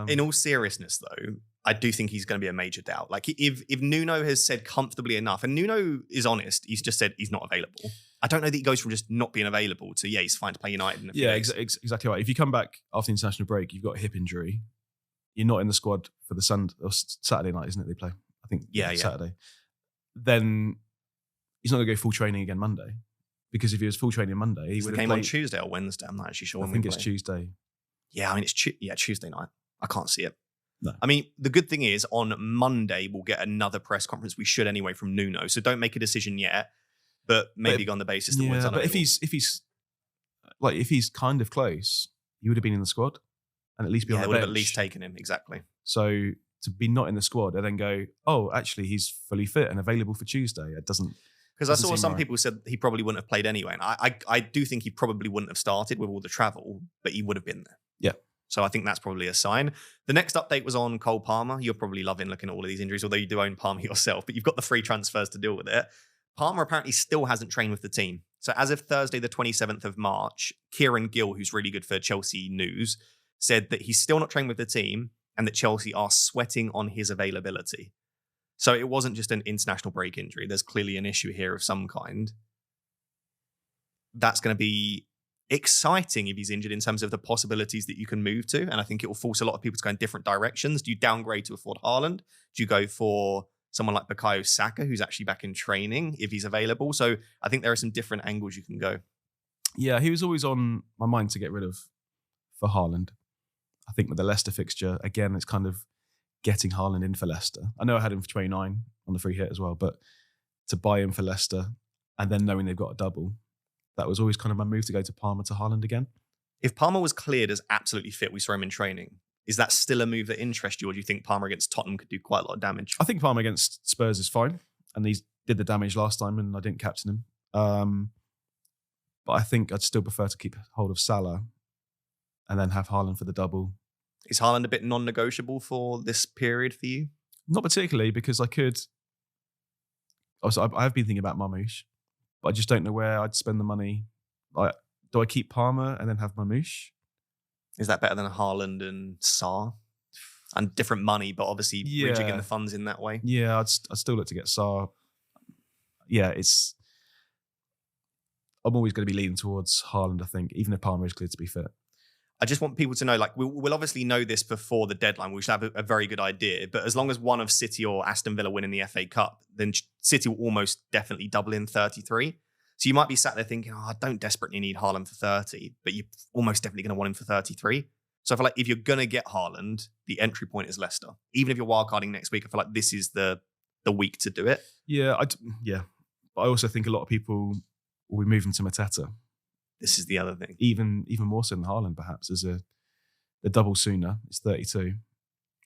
In all seriousness, though, I do think he's going to be a major doubt. Like if Nuno has said comfortably enough, and Nuno is honest, he's just said he's not available. I don't know that he goes from just not being available to, yeah, he's fine to play United in a few days. Exactly right. If you come back after the international break, you've got a hip injury, you're not in the squad for the Saturday night, isn't it? They play, I think, Saturday. Then he's not going to go full training again Monday. Because if he was full training Monday, he would have came on Tuesday or Wednesday. I'm not actually sure. I think it's Tuesday. Yeah, I mean, it's Tuesday night. I can't see it. No. I mean, the good thing is on Monday, we'll get another press conference. We should anyway from Nuno. So don't make a decision yet, but maybe go on the basis that Wood's unavailable. But if he's kind of close, he would have been in the squad and at least be on the bench. Would have at least taken him, exactly. So to be not in the squad and then go, oh, actually, he's fully fit and available for Tuesday, it doesn't. Because I saw some people said he probably wouldn't have played anyway. And I do think he probably wouldn't have started with all the travel, but he would have been there. Yeah. So I think that's probably a sign. The next update was on Cole Palmer. You're probably loving looking at all of these injuries, although you do own Palmer yourself, but you've got the free transfers to deal with it. Palmer apparently still hasn't trained with the team. So as of Thursday, the 27th of March, Kieran Gill, who's really good for Chelsea News, said that he's still not trained with the team and that Chelsea are sweating on his availability. So it wasn't just an international break injury. There's clearly an issue here of some kind. That's going to be exciting if he's injured in terms of the possibilities that you can move to. And I think it will force a lot of people to go in different directions. Do you downgrade to afford Haaland? Do you go for someone like Bukayo Saka, who's actually back in training if he's available? So I think there are some different angles you can go. Yeah, he was always on my mind to get rid of for Haaland. I think with the Leicester fixture, again, it's kind of getting Haaland in for Leicester. I know I had him for 29 on the free hit as well, but to buy him for Leicester and then knowing they've got a double, that was always kind of my move to go to Palmer to Haaland again. If Palmer was cleared as absolutely fit, we saw him in training, is that still a move that interests you, or do you think Palmer against Tottenham could do quite a lot of damage? I think Palmer against Spurs is fine, and he did the damage last time and I didn't captain him. But I think I'd still prefer to keep hold of Salah and then have Haaland for the double. Is Haaland a bit non-negotiable for this period for you? Not particularly, because I have been thinking about Marmoush, but I just don't know where I'd spend the money. Do I keep Palmer and then have Marmoush? Is that better than Haaland and Sarr? And different money, but obviously rejigging the funds in that way. Yeah, I'd still look to get Sarr. Yeah, I'm always going to be leaning towards Haaland, I think, even if Palmer is clear to be fit. I just want people to know, like, we'll obviously know this before the deadline. We should have a very good idea. But as long as one of City or Aston Villa win in the FA Cup, then City will almost definitely double in 33. So you might be sat there thinking, I don't desperately need Haaland for 30, but you're almost definitely going to want him for 33. So I feel like if you're going to get Haaland, the entry point is Leicester. Even if you're wildcarding next week, I feel like this is the week to do it. Yeah. But I also think a lot of people will be moving to Mateta. This is the other thing. Even more so than Haaland, perhaps, as a double sooner. It's 32.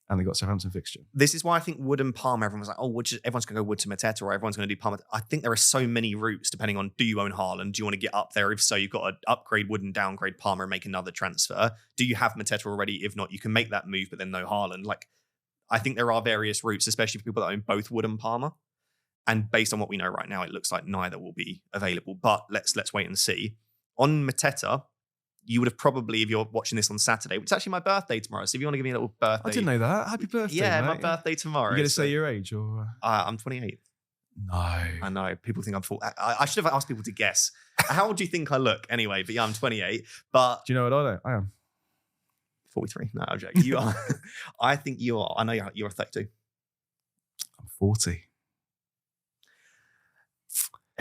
and they got Southampton fixture. This is why I think Wood and Palmer, everyone was like, everyone's going to go Wood to Mateta, or everyone's going to do Palmer. I think there are so many routes depending on, do you own Haaland? Do you want to get up there? If so, you've got to upgrade Wood and downgrade Palmer and make another transfer. Do you have Mateta already? If not, you can make that move, but then no Haaland. Like, I think there are various routes, especially for people that own both Wood and Palmer. And based on what we know right now, it looks like neither will be available. But let's wait and see. On Mateta, you would have probably, if you're watching this on Saturday, it's actually my birthday tomorrow. So if you want to give me a little birthday. I didn't know that. Happy birthday, yeah, mate. my birthday tomorrow. You going to say your age? Or I'm 28. No. I know. People think I'm 40. I should have asked people to guess. How old do you think I look? Anyway, but yeah, I'm 28. But do you know what I am? 43. No, I'm joking. You are. I think you are. I know you're 32. I'm 40.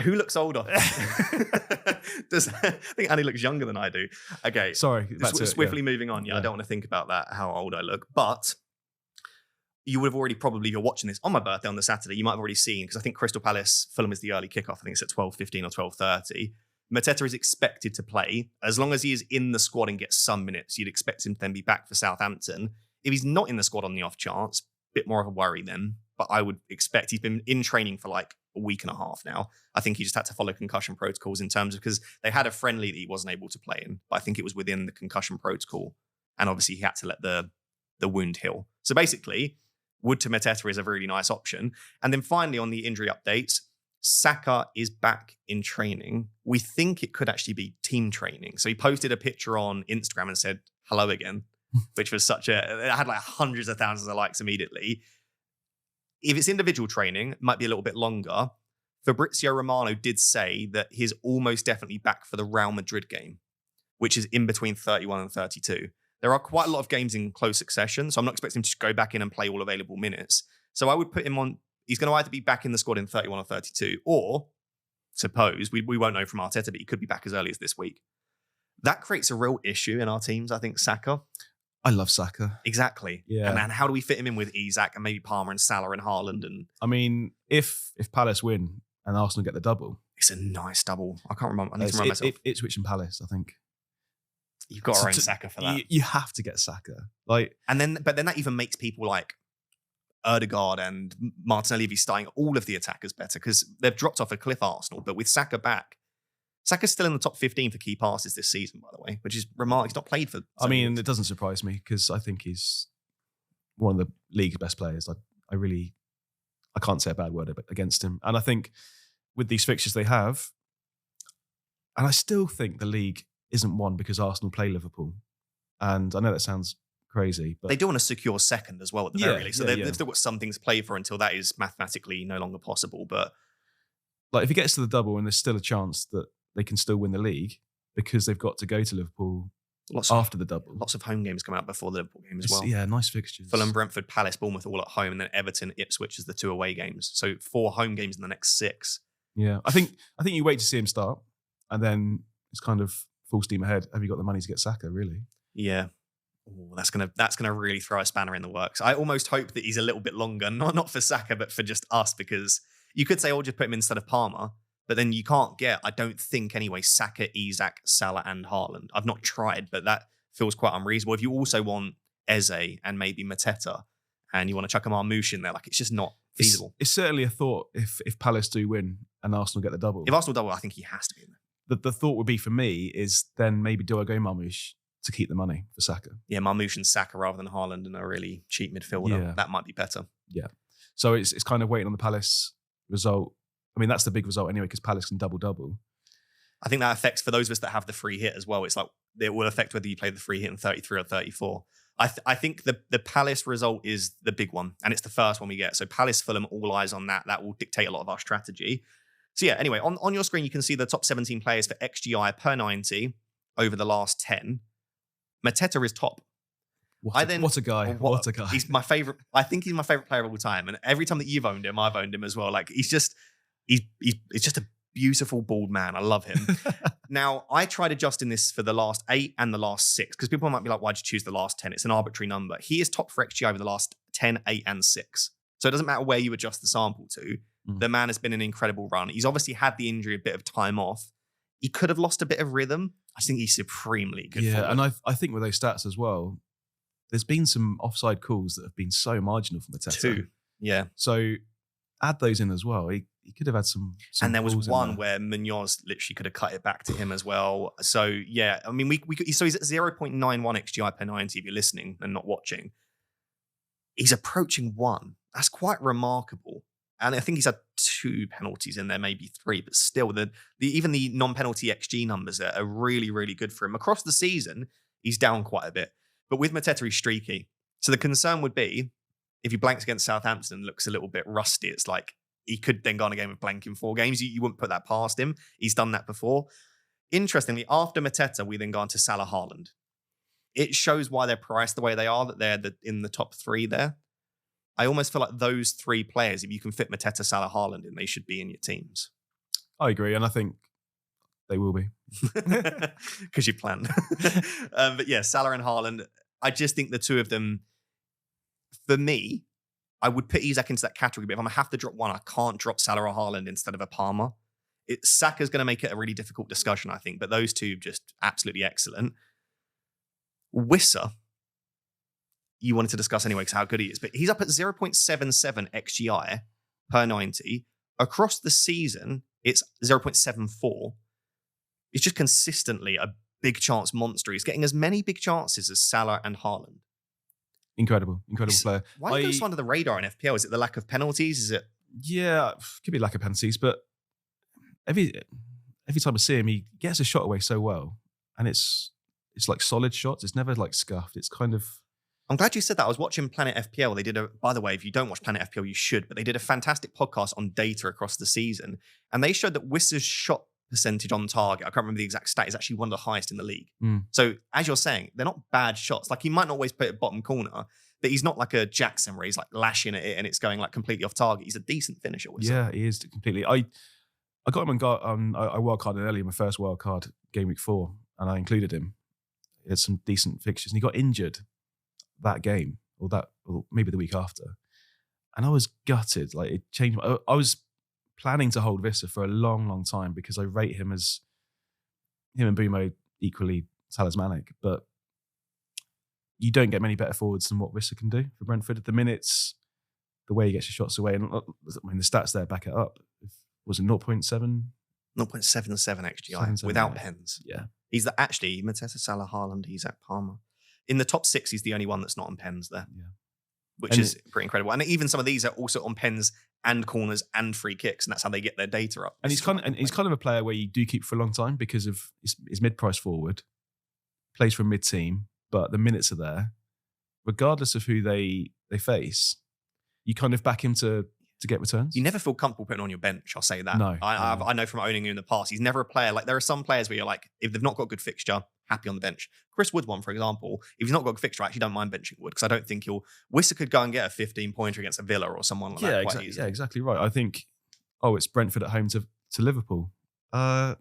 Who looks older? I think Annie looks younger than I do. Okay. Sorry. Swiftly moving on. Yeah, I don't want to think about that, how old I look. But you would have already probably, if you're watching this on my birthday on the Saturday, you might have already seen, because I think Crystal Palace Fulham is the early kickoff. I think it's at 12:15 or 12:30. Mateta is expected to play. As long as he is in the squad and gets some minutes, you'd expect him to then be back for Southampton. If he's not in the squad on the off chance, bit more of a worry then. But I would expect, he's been in training for like a week and a half now. I think he just had to follow concussion protocols in terms of, because they had a friendly that he wasn't able to play in, but I think it was within the concussion protocol. And obviously he had to let the wound heal. So basically, Wood to Mateta is a really nice option. And then finally on the injury updates, Saka is back in training. We think it could actually be team training. So he posted a picture on Instagram and said, hello again, which was it had like hundreds of thousands of likes immediately. If it's individual training, it might be a little bit longer. Fabrizio Romano did say that he's almost definitely back for the Real Madrid game, which is in between 31 and 32. There are quite a lot of games in close succession, so I'm not expecting him to just go back in and play all available minutes. So I would put him on, he's going to either be back in the squad in 31 or 32, or suppose, we won't know from Arteta, but he could be back as early as this week. That creates a real issue in our teams, I think, Saka. I love Saka. Exactly. Yeah. And how do we fit him in with Isak and maybe Palmer and Salah and Haaland? And I mean, if Palace win and Arsenal get the double, it's a nice double. I can't remember. I need to remind myself. Ipswich and Palace, I think. You've got to own Saka for that. You have to get Saka. But then that even makes people like Ødegaard and Martinelli, if he's starting all of the attackers better, because they've dropped off a cliff, Arsenal. But with Saka back, Saka's still in the top 15 for key passes this season, by the way, which is remarkable. He's not played for. It doesn't surprise me, because I think he's one of the league's best players. I can't say a bad word against him. And I think with these fixtures they have, and I still think the league isn't won because Arsenal play Liverpool. And I know that sounds crazy, but they do want to secure second as well at the very least. So they've still got some things to play for until that is mathematically no longer possible. But like, if he gets to the double and there's still a chance that they can still win the league, because they've got to go to Liverpool after the double. Lots of home games coming up before the Liverpool game as well. Yeah, nice fixtures. Fulham, Brentford, Palace, Bournemouth all at home, and then Everton, Ipswich as the 2 away games. So 4 home games in the next 6. Yeah, I think you wait to see him start, and then it's kind of full steam ahead. Have you got the money to get Saka, really? Yeah. Ooh, that's gonna really throw a spanner in the works. I almost hope that he's a little bit longer, not for Saka, but for just us, because you could say, just put him instead of Palmer. But then you can't get, I don't think anyway, Saka, Isak, Salah and Haaland. I've not tried, but that feels quite unreasonable. If you also want Eze and maybe Mateta, and you want to chuck a Marmoush in there, like, it's just not feasible. It's certainly a thought if Palace do win and Arsenal get the double. If Arsenal double, I think he has to be in there. The thought would be for me is then maybe do I go Marmoush to keep the money for Saka? Yeah, Marmoush and Saka rather than Haaland and a really cheap midfielder. Yeah. That might be better. Yeah. So it's kind of waiting on the Palace result. I mean, that's the big result anyway, because Palace can double-double. I think that affects, for those of us that have the free hit as well, it's like it will affect whether you play the free hit in 33 or 34. I think the Palace result is the big one, and it's the first one we get. So Palace, Fulham, all eyes on that. That will dictate a lot of our strategy. So yeah, anyway, on your screen, you can see the top 17 players for XGI per 90 over the last 10. Mateta is top. What a guy. What a guy. He's my favorite. I think he's my favorite player of all time. And every time that you've owned him, I've owned him as well. Like, he's just a beautiful bald man. I love him. Now, I tried adjusting this for the last 8 and the last 6, because people might be like, why'd you choose the last 10? It's an arbitrary number. He is top for XG over the last 10, 8 and 6. So it doesn't matter where you adjust the sample to. The man has been an incredible run. He's obviously had the injury, a bit of time off. He could have lost a bit of rhythm. I think he's supremely good. Yeah, and I think with those stats as well, there's been some offside calls that have been so marginal from Mateta. 2. Yeah. So add those in as well. He could have had some and there was calls in one there. where Munoz literally could have cut it back to him as well. So yeah, I mean, so he's at 0.91 XGI per 90 if you're listening and not watching. He's approaching 1. That's quite remarkable. And I think he's had 2 penalties in there, maybe 3, but still, even the non-penalty XG numbers are really, really good for him. Across the season, he's down quite a bit. But with Mateta, he's streaky. So the concern would be, if he blanks against Southampton and looks a little bit rusty, it's like he could then go on a game of blank in 4 games. You wouldn't put that past him. He's done that before. Interestingly, after Mateta, we then go on to Salah Haaland. It shows why they're priced the way they are, that they're in the top 3 there. I almost feel like those 3 players, if you can fit Mateta, Salah, Haaland in, they should be in your teams. I agree, and I think they will be. Because you planned. But yeah, Salah and Haaland, I just think the 2 of them, for me, I would put Isak into that category, but if I'm going to have to drop one, I can't drop Salah or Haaland instead of a Palmer. Saka's going to make it a really difficult discussion, I think, but those 2 just absolutely excellent. Wissa, you wanted to discuss anyway because how good he is, but he's up at 0.77 XGI per 90. Across the season, it's 0.74. It's just consistently a big chance monster. He's getting as many big chances as Salah and Haaland. Incredible player. Why goes under the radar in FPL? Is it the lack of penalties? Is it? Yeah, could be lack of penalties, but every time I see him, he gets a shot away so well, and it's like solid shots. It's never like scuffed. It's kind of. I'm glad you said that. I was watching Planet FPL. They did by the way, if you don't watch Planet FPL, you should, but they did a fantastic podcast on data across the season. And they showed that Wissa's shot percentage on target, I can't remember the exact stat, is actually one of the highest in the league. So as you're saying, they're not bad shots. Like he might not always put it bottom corner, but he's not like a Jackson where he's like lashing at it and it's going like completely off target. He's a decent finisher. Yeah, he is completely. I got him on I wildcarded early in my first wildcard Gameweek 4, and I included him. He had some decent fixtures, and he got injured that game, or maybe the week after, and I was gutted. Like it changed. I was planning to hold Wissa for a long time because I rate him and Bumo equally talismanic, but you don't get many better forwards than what Wissa can do for Brentford at the minutes. The way he gets his shots away, and I mean the stats there back it up. Was it 0.7? 0.77 XGI without pens. Yeah, he's actually Mateta, Salah, Haaland, Isak, Palmer. In the top 6, he's the only one that's not on pens there. Yeah. Which is pretty incredible. And even some of these are also on pens and corners and free kicks, and that's how they get their data up. And he's kind of a player where you do keep for a long time because of his mid-price forward, plays for a mid-team, but the minutes are there. Regardless of who they face, you kind of back him to get returns. You never feel comfortable putting on your bench, I'll say that. No. I know from owning him in the past, he's never a player. Like there are some players where you're like, if they've not got a good fixture, happy on the bench. Chris Wood one, for example, if he's not got a fixture, I actually don't mind benching Wood because I don't think Wissa could go and get a 15-pointer against a Villa or someone like that quite easily. Yeah, exactly right. I think, it's Brentford at home to Liverpool. I've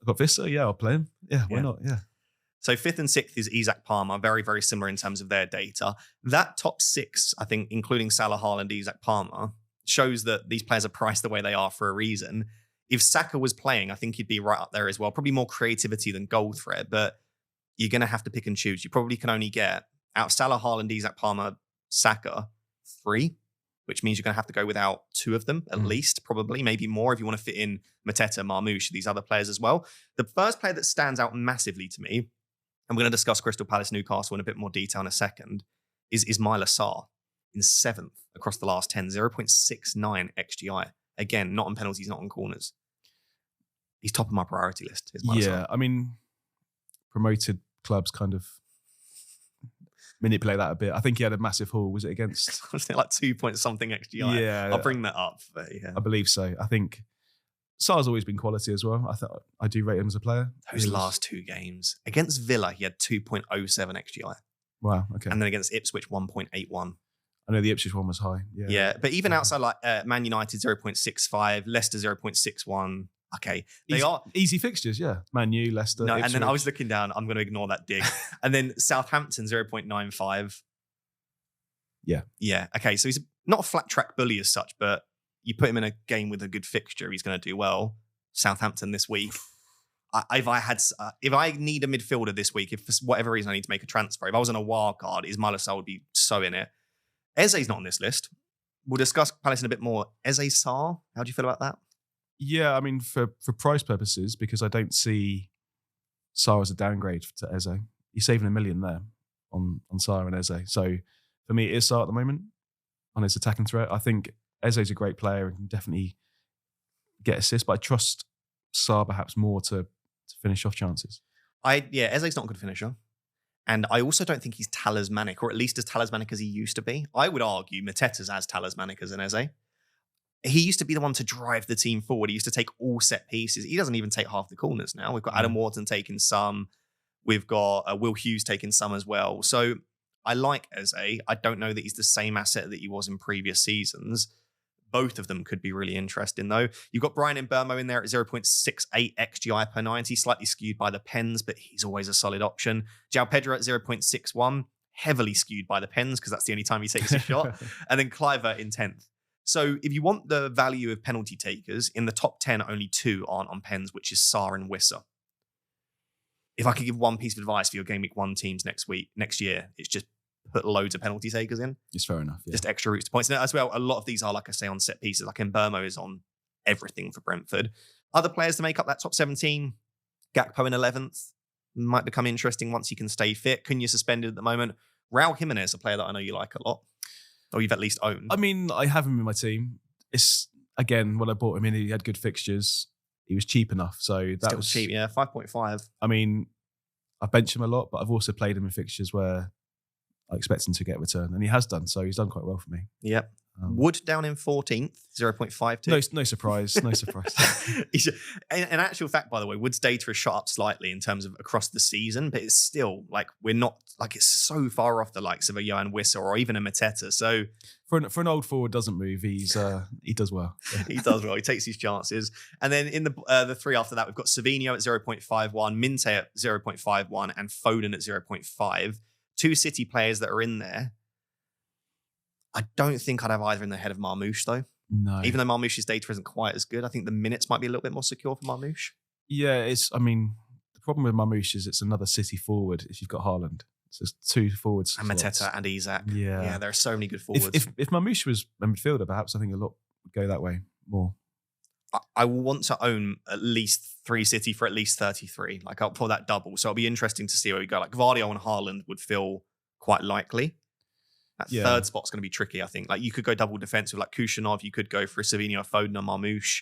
got Wissa, yeah, I'll play him. Yeah, why not? Yeah. So 5th and 6th is Isak Palmer, very, very similar in terms of their data. That top 6, I think, including Salah, Haaland, Isak Palmer, shows that these players are priced the way they are for a reason. If Saka was playing, I think he'd be right up there as well. Probably more creativity than goal threat, but you're going to have to pick and choose. You probably can only get, out of Salah, Haaland, Isak Palmer, Saka, 3, which means you're going to have to go without 2 of them, at least, probably, maybe more if you want to fit in Mateta, Marmoush, these other players as well. The first player that stands out massively to me, I'm going to discuss Crystal Palace, Newcastle in a bit more detail in a second, is Ismail Assar in 7th across the last 10, 0.69 XGI. Again, not on penalties, not on corners. He's top of my priority list. Yeah, I mean, promoted clubs kind of manipulate that a bit. I think he had a massive haul. Was it against? Like 2-point-something XGI. Yeah. I'll bring that up. But yeah. I believe so. I think Sar's always been quality as well. I do rate him as a player. Those last 2 games. Against Villa, he had 2.07 XGI. Wow, okay. And then against Ipswich, 1.81. I know the Ipswich one was high. Yeah, but even outside like Man United, 0.65, Leicester, 0.61. Okay, they are easy fixtures, yeah. Man U, Leicester. No, and then I was looking down. I'm going to ignore that dig. And then Southampton 0.95. Yeah. Okay, so he's not a flat track bully as such, but you put him in a game with a good fixture, he's going to do well. Southampton this week. if I need a midfielder this week, if for whatever reason I need to make a transfer, if I was on a wild card, Ismail Assar would be so in it. Eze's not on this list. We'll discuss Palace in a bit more. Eze Sarr, how do you feel about that? Yeah, I mean, for price purposes, because I don't see Sarr as a downgrade to Eze. You're saving $1 million there on Sarr and Eze. So for me, it is Sarr at the moment on his attacking threat. I think Eze's a great player and can definitely get assists, but I trust Sarr perhaps more to finish off chances. Eze's not a good finisher. And I also don't think he's talismanic, or at least as talismanic as he used to be. I would argue Mateta's as talismanic as an Eze. He used to be the one to drive the team forward. He used to take all set pieces. He doesn't even take half the corners now. We've got Adam Wharton taking some. We've got Will Hughes taking some as well. So I like Eze. I don't know that he's the same asset that he was in previous seasons. Both of them could be really interesting, though. You've got Brian Mbeumo in there at 0.68 XGI per 90, slightly skewed by the pens, but he's always a solid option. João Pedro at 0.61, heavily skewed by the pens because that's the only time he takes a shot. And then Cliver in 10th. So if you want the value of penalty takers, in the top 10, only 2 aren't on pens, which is Sarr and Wissa. If I could give one piece of advice for your Game Week 1 teams next year, it's just put loads of penalty takers in. It's fair enough. Yeah. Just extra routes to points. And as well, a lot of these are, like I say, on set pieces. Like Mbeumo is on everything for Brentford. Other players to make up that top 17, Gakpo in 11th, might become interesting once he can stay fit. Cunha suspended at the moment. Raul Jimenez, a player that I know you like a lot. Or you've at least owned. I mean, I have him in my team. It's, again, when I bought him in, he had good fixtures. He was cheap enough. So that Still was cheap, yeah, 5.5. I mean, I bench him a lot, but I've also played him in fixtures where I expect him to get a return. And he has done. So he's done quite well for me. Yep. Wood down in 14th, 0.52. No surprise. No surprise. In actual fact, by the way, Wood's data has shot up slightly in terms of across the season, but it's still like we're not like it's so far off the likes of a Johan Wissa or even a Mateta. So for an old forward doesn't move, he does well. Yeah. He does well. He takes his chances. And then in the 3 after that, we've got Savinho at 0.51, Minte at 0.51, and Foden at 0.5. 2 City players that are in there. I don't think I'd have either in the head of Marmoush, though. No. Even though Marmoush's data isn't quite as good, I think the minutes might be a little bit more secure for Marmoush. Yeah, the problem with Marmoush is it's another City forward if you've got Haaland. So it's 2 forwards. And Mateta and Isak. Yeah, there are so many good forwards. If Marmoush was a midfielder, perhaps I think a lot would go that way more. I will want to own at least 3 City for at least 33. Like I'll pull that double. So it'll be interesting to see where we go. Like Gvardiol and Haaland would feel quite likely. That third spot's going to be tricky, I think. Like you could go double defensive like Kushanov. You could go for a Savinho, Foden, or Marmoush.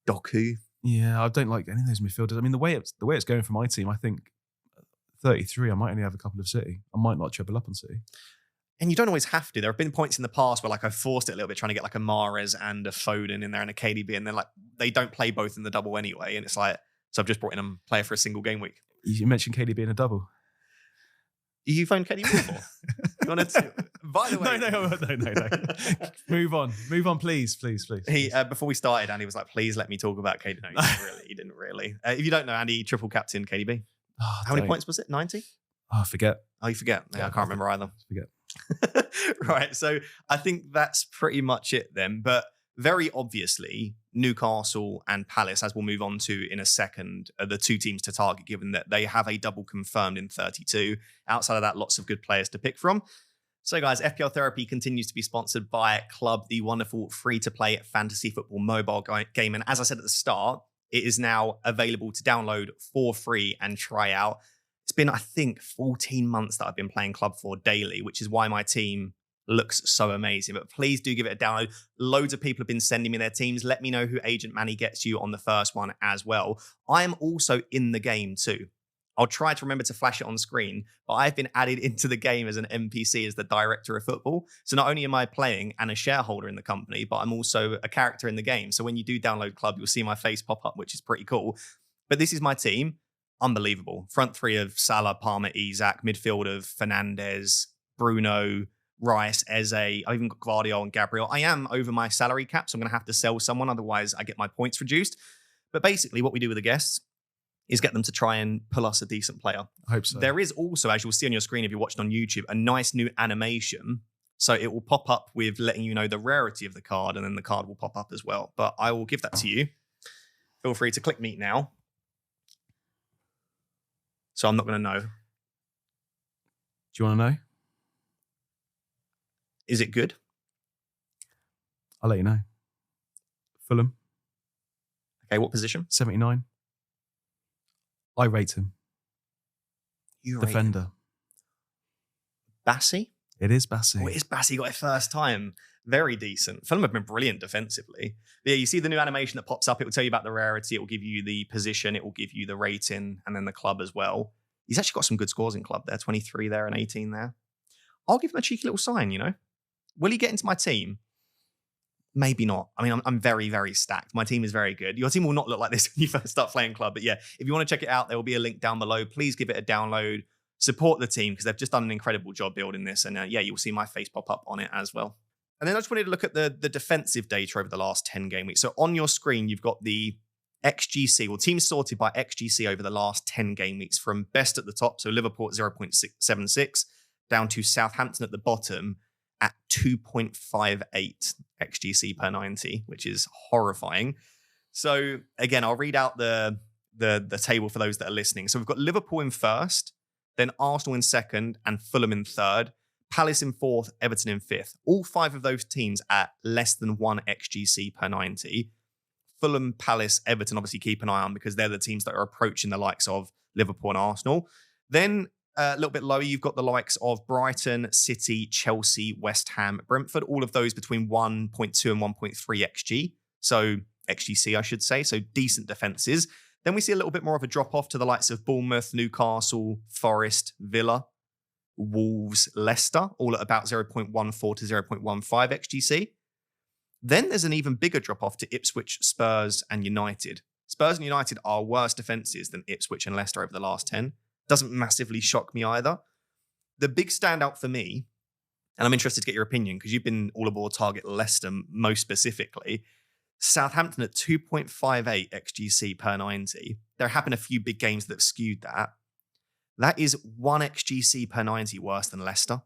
Doku. Yeah, I don't like any of those midfielders. I mean, the way it's going for my team, I think 33, I might only have a couple of City. I might not triple up on City. And you don't always have to. There have been points in the past where like I forced it a little bit trying to get like a Mahrez and a Foden in there and a KDB, and then like they don't play both in the double anyway. And it's like, so I've just brought in a player for a single game week. You mentioned KDB in a double. You phoned KDB before? You wanted to? By the way, no. Move on, please. He before we started, Andy was like, "Please let me talk about KDB." No, he didn't really. If you don't know, Andy triple captain KDB. Oh, how many points was it? 90? Oh, I forget. Oh, you forget? Yeah, I can't remember either. Forget. Right, so I think that's pretty much it then. But very obviously, Newcastle and Palace, as we'll move on to in a second, are the 2 teams to target, given that they have a double confirmed in 32. Outside of that, lots of good players to pick from. So guys, FPL Therapy continues to be sponsored by Club, the wonderful free-to-play fantasy football mobile game. And as I said at the start, it is now available to download for free and try out. It's been, I think, 14 months that I've been playing Club 4 daily, which is why my team looks so amazing. But please do give it a download. Loads of people have been sending me their teams. Let me know who Agent Manny gets you on the first one as well. I am also in the game too. I'll try to remember to flash it on screen, but I've been added into the game as an NPC, as the director of football. So not only am I playing and a shareholder in the company, but I'm also a character in the game. So when you do download Club, you'll see my face pop up, which is pretty cool. But this is my team. Unbelievable. Front 3 of Salah, Palmer, Isak. Midfield of Fernandes, Bruno, Rice, Eze. I've even got Gvardiol and Gabriel. I am over my salary cap, so I'm going to have to sell someone. Otherwise, I get my points reduced. But basically, what we do with the guests is get them to try and pull us a decent player. I hope so. There is also, as you'll see on your screen if you're watching on YouTube, a nice new animation. So it will pop up with letting you know the rarity of the card, and then the card will pop up as well. But I will give that to you. feel free to click meet now. So I'm not going to know. Do you want to know? Is it good? I'll let you know. Fulham. Okay, what position? 79. I rate him. You rate Defender. him. Bassey? It is Bassey. Oh, it is Bassey. Got it first time. Very decent. Fulham have been brilliant defensively. But yeah, you see the new animation that pops up. It will tell you about the rarity. It will give you the position. It will give you the rating and then the club as well. He's actually got some good scores in club there. 23 there and 18 there. I'll give him a cheeky little sign, you know. Will he get into my team? Maybe not. I mean, I'm very, very stacked. My team is very good. Your team will not look like this when you first start playing club. But yeah, if you want to check it out, there will be a link down below. Please give it a download. Support the team because they've just done an incredible job building this. And yeah, you'll see my face pop up on it as well. And then I just wanted to look at the defensive data over the last 10 game weeks. So on your screen, you've got the XGC, or teams sorted by XGC over the last 10 game weeks from best at the top. So Liverpool at 0.76 down to Southampton at the bottom at 2.58 XGC per 90, which is horrifying. So again, I'll read out the table for those that are listening. So we've got Liverpool in first, then Arsenal in second, and Fulham in third. Palace in fourth, Everton in fifth. All five of those teams at less than 1 XGC per 90. Fulham, Palace, Everton, obviously keep an eye on because they're the teams that are approaching the likes of Liverpool and Arsenal. Then a little bit lower, you've got the likes of Brighton, City, Chelsea, West Ham, Brentford, all of those between 1.2 and 1.3 XG. So XGC, I should say. So decent defences. Then we see a little bit more of a drop-off to the likes of Bournemouth, Newcastle, Forest, Villa, Wolves, Leicester, all at about 0.14 to 0.15 XGC. Then there's an even bigger drop-off to Ipswich, Spurs, and United. Spurs and United are worse defences than Ipswich and Leicester over the last 10. Doesn't massively shock me either. The big standout for me, and I'm interested to get your opinion because you've been all aboard target Leicester most specifically, Southampton at 2.58 XGC per 90. There have been a few big games that have skewed that. That is 1 XGC per 90 worse than Leicester.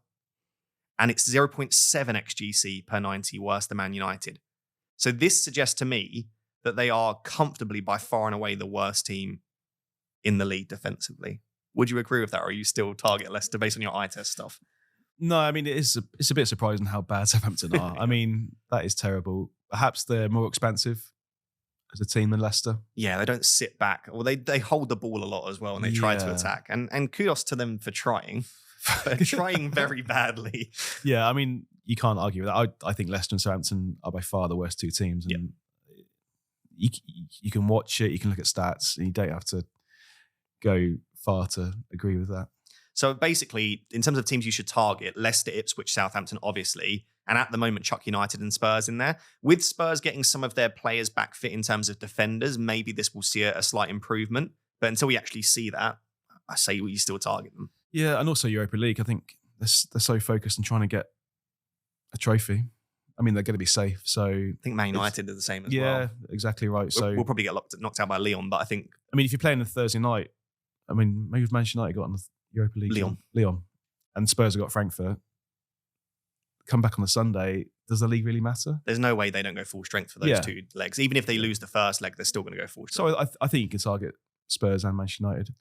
And it's 0.7 XGC per 90 worse than Man United. So this suggests to me that they are comfortably by far and away the worst team in the league defensively. Would you agree with that, or are you still target Leicester based on your eye test stuff? No, I mean, it's a bit surprising how bad Southampton are. I mean, that is terrible. Perhaps they're more expansive as a team than Leicester. Yeah, they don't sit back. Well, they hold the ball a lot as well, and they try to attack. And kudos to them for trying. They're trying very badly. Yeah, I mean, you can't argue with that. I think Leicester and Southampton are by far the worst two teams. And you can watch it, you can look at stats, and you don't have to go far to agree with that. So basically, in terms of teams you should target, Leicester, Ipswich, Southampton, obviously, and at the moment, Chuck United and Spurs in there. With Spurs getting some of their players back fit in terms of defenders, maybe this will see a slight improvement. But until we actually see that, I say you still target them. Yeah, and also Europa League. I think they're so focused on trying to get a trophy. I mean, they're going to be safe. So I think Man United are the same as well. Yeah, exactly right. So we'll probably get knocked out by Lyon, but I think... I mean, if you're playing on Thursday night, I mean, maybe if Manchester United got on the Europa League. Lyon. And Spurs have got Frankfurt. Come back on the Sunday. Does the league really matter? There's no way they don't go full strength for those two legs. Even if they lose the first leg, they're still going to go full strength. So I think you can target Spurs and Manchester United.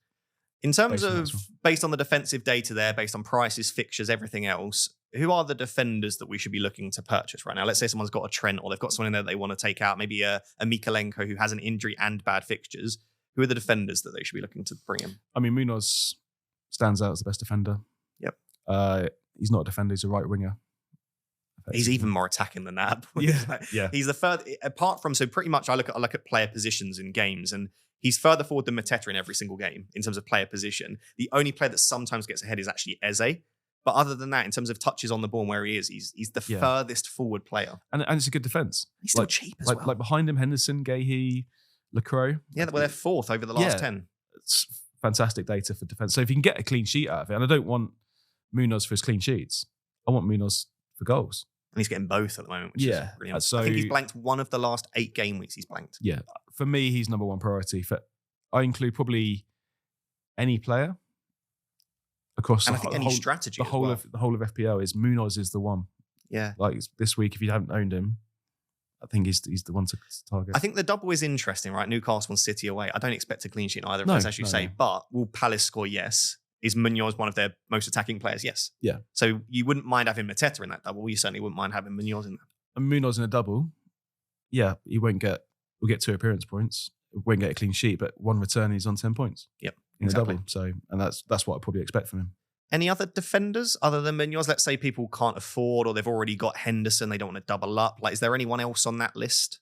In terms of, based on the defensive data there, based on prices, fixtures, everything else, who are the defenders that we should be looking to purchase right now? Let's say someone's got a Trent or they've got someone in there that they want to take out, maybe a Mikalenko who has an injury and bad fixtures. Who are the defenders that they should be looking to bring in? I mean, Munoz stands out as the best defender. Yep. He's not a defender, he's a right winger. He's even more attacking than that. Yeah. He's the third, apart from, so pretty much I look at player positions in games, and he's further forward than Mateta in every single game in terms of player position. The only player that sometimes gets ahead is actually Eze. But other than that, in terms of touches on the ball and where he is, he's the furthest forward player. And it's a good defence. He's still cheap as well. Like behind him, Henderson, Gahey, Lacroix. Yeah, well, they're fourth over the last 10. It's fantastic data for defence. So if you can get a clean sheet out of it, and I don't want Munoz for his clean sheets, I want Munoz for goals. And he's getting both at the moment, which is brilliant. So I think he's blanked one of the last 8 game weeks he's blanked. Yeah. For me, he's number one priority. I include probably any player across and I think any strategy. The whole of FPL is Munoz is the one. Yeah. Like this week, if you haven't owned him, I think he's the one to target. I think the double is interesting, right? Newcastle and City away. I don't expect a clean sheet in either of No, those, as you no, say. no. But will Palace score? Yes. Is Munoz one of their most attacking players? Yes. Yeah. So you wouldn't mind having Mateta in that double. You certainly wouldn't mind having Munoz in that. And Munoz in a double, yeah, we'll get 2 appearance points. We won't get a clean sheet, but 1 return, he's on 10 points. Yep, in exactly. a double. So, and that's what I probably expect from him. Any other defenders other than Munoz? Let's say people can't afford, or they've already got Henderson, they don't want to double up. Like, is there anyone else on that list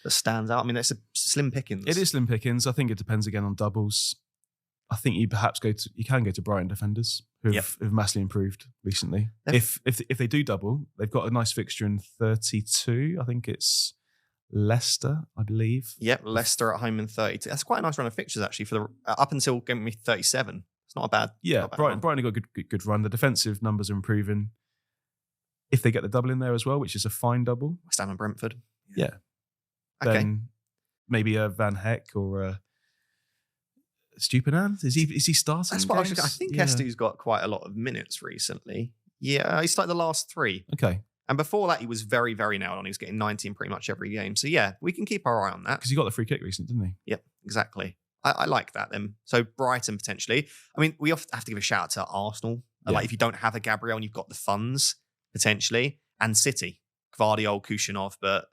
that stands out? I mean, it's a slim pickings. It is slim pickings. I think it depends again on doubles. I think you can go to Brighton defenders who've massively improved recently. If they do double, they've got a nice fixture in 32. I think it's Leicester, I believe. Yep, Leicester at home in 32. That's quite a nice run of fixtures actually for the up until Gameweek 37. It's not a bad. Yeah, not a bad Brighton have got a good run. The defensive numbers are improving. If they get the double in there as well, which is a fine double, West Ham and Brentford. Yeah. Okay. Then maybe a Van Heck or a Stupinan. Is he starting? That's what games? I think Estu's got quite a lot of minutes recently. Yeah, he started the last 3. Okay. And before that, he was very, very nailed on. He was getting 19 pretty much every game. So yeah, we can keep our eye on that. Because he got the free kick recently, didn't he? Yep, exactly. I like that then. So Brighton potentially. I mean, we have to give a shout out to Arsenal. Yeah. Like if you don't have a Gabriel and you've got the funds, potentially. And City. Gvardiol, Kushyanov, but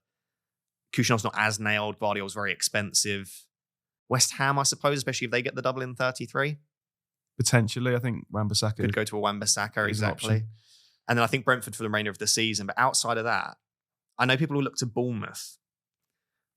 Kushanov's not as nailed. Gvardiol's very expensive. West Ham, I suppose, especially if they get the double in 33. Potentially, I think Wan-Bissaka Could go to a Wan-Bissaka, is an exactly. option. And then I think Brentford for the remainder of the season. But outside of that, I know people will look to Bournemouth.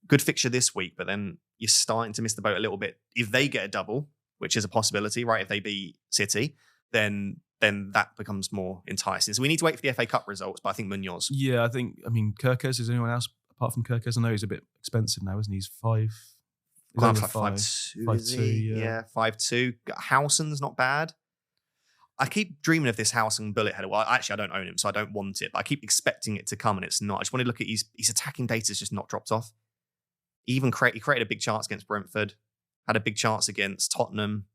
Good fixture this week, but then you're starting to miss the boat a little bit. If they get a double, which is a possibility, right? If they beat City, then that becomes more enticing. So we need to wait for the FA Cup results, but I think Munoz. Yeah, I mean, Kirkes, is anyone else apart from Kirkes? I know he's a bit expensive now, isn't he? He's 5. Like 5'2", is he? Yeah, 5'2". Howson's not bad. I keep dreaming of this Howson bullet header. Well, actually, I don't own him, so I don't want it. But I keep expecting it to come, and it's not. I just want to look at his attacking data is just not dropped off. He created a big chance against Brentford, had a big chance against Tottenham.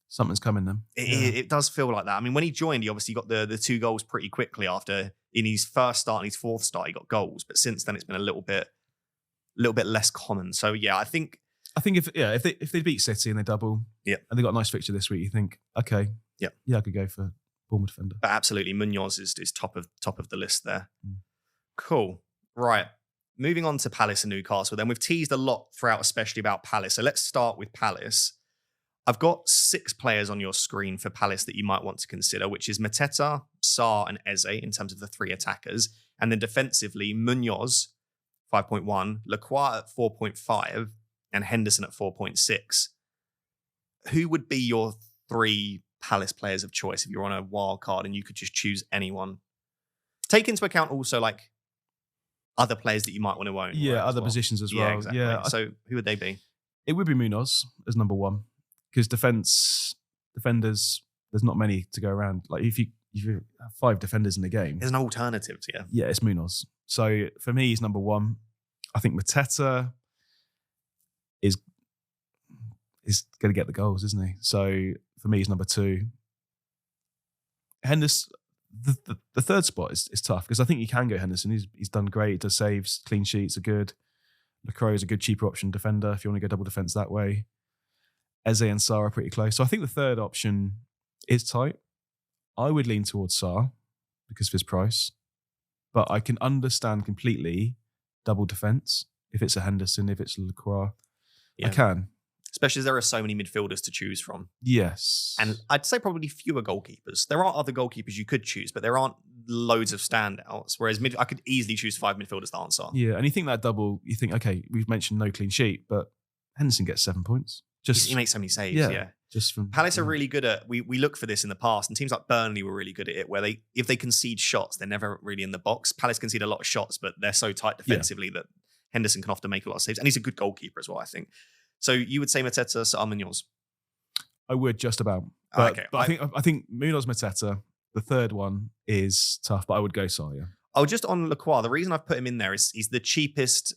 Something's coming then. It does feel like that. I mean, when he joined, he obviously got the 2 goals pretty quickly after. In his first start and his 4th start, he got goals. But since then, it's been a little bit less common. So yeah, I think if they beat City and they double, and they got a nice fixture this week, you think, okay, I could go for Bournemouth defender. But absolutely, Munoz is top of the list there. Cool. Right. Moving on to Palace and Newcastle. Then we've teased a lot throughout, especially about Palace. So let's start with Palace. I've got 6 players on your screen for Palace that you might want to consider, which is Mateta, Sarr, and Eze in terms of the 3 attackers. And then defensively, Munoz, 5.1, Lacroix at 4.5, and Henderson at 4.6. Who would be your 3 Palace players of choice if you're on a wild card and you could just choose anyone? Take into account also like other players that you might want to own. Yeah, other positions as well. Yeah, exactly. Yeah, so who would they be? It would be Munoz as number 1 because defenders, there's not many to go around. Like if you have 5 defenders in the game, There's an alternative, yeah, it's Munoz. So for me, he's number 1. I think Mateta is going to get the goals, isn't he? So for me, he's number 2. Henderson, the third spot is tough because I think you can go Henderson. He's done great. He does saves, clean sheets are good. Lacroix is a good cheaper option defender if you want to go double defence that way. Eze and Sarr are pretty close. So I think the third option is tight. I would lean towards Sarr because of his price, but I can understand completely double defence if it's a Henderson, if it's a Lacroix. Yeah. I can. Especially as there are so many midfielders to choose from. Yes. And I'd say probably fewer goalkeepers. There are other goalkeepers you could choose, but there aren't loads of standouts. Whereas I could easily choose 5 midfielders that aren't Sarr. Yeah, and you think that double, you think, okay, we've mentioned no clean sheet, but Henderson gets 7 points. He makes so many saves, yeah. Just from Palace are really good at, we look for this in the past, and teams like Burnley were really good at it, where if they concede shots, they're never really in the box. Palace concede a lot of shots, but they're so tight defensively that Henderson can often make a lot of saves. And he's a good goalkeeper as well, I think. So you would say Mateta, Sarr, Munoz? I would just about. But, okay. But I think Munoz, Mateta, the third one is tough, but I would go Sarr, yeah. Oh, just on Lacroix, the reason I've put him in there is he's the cheapest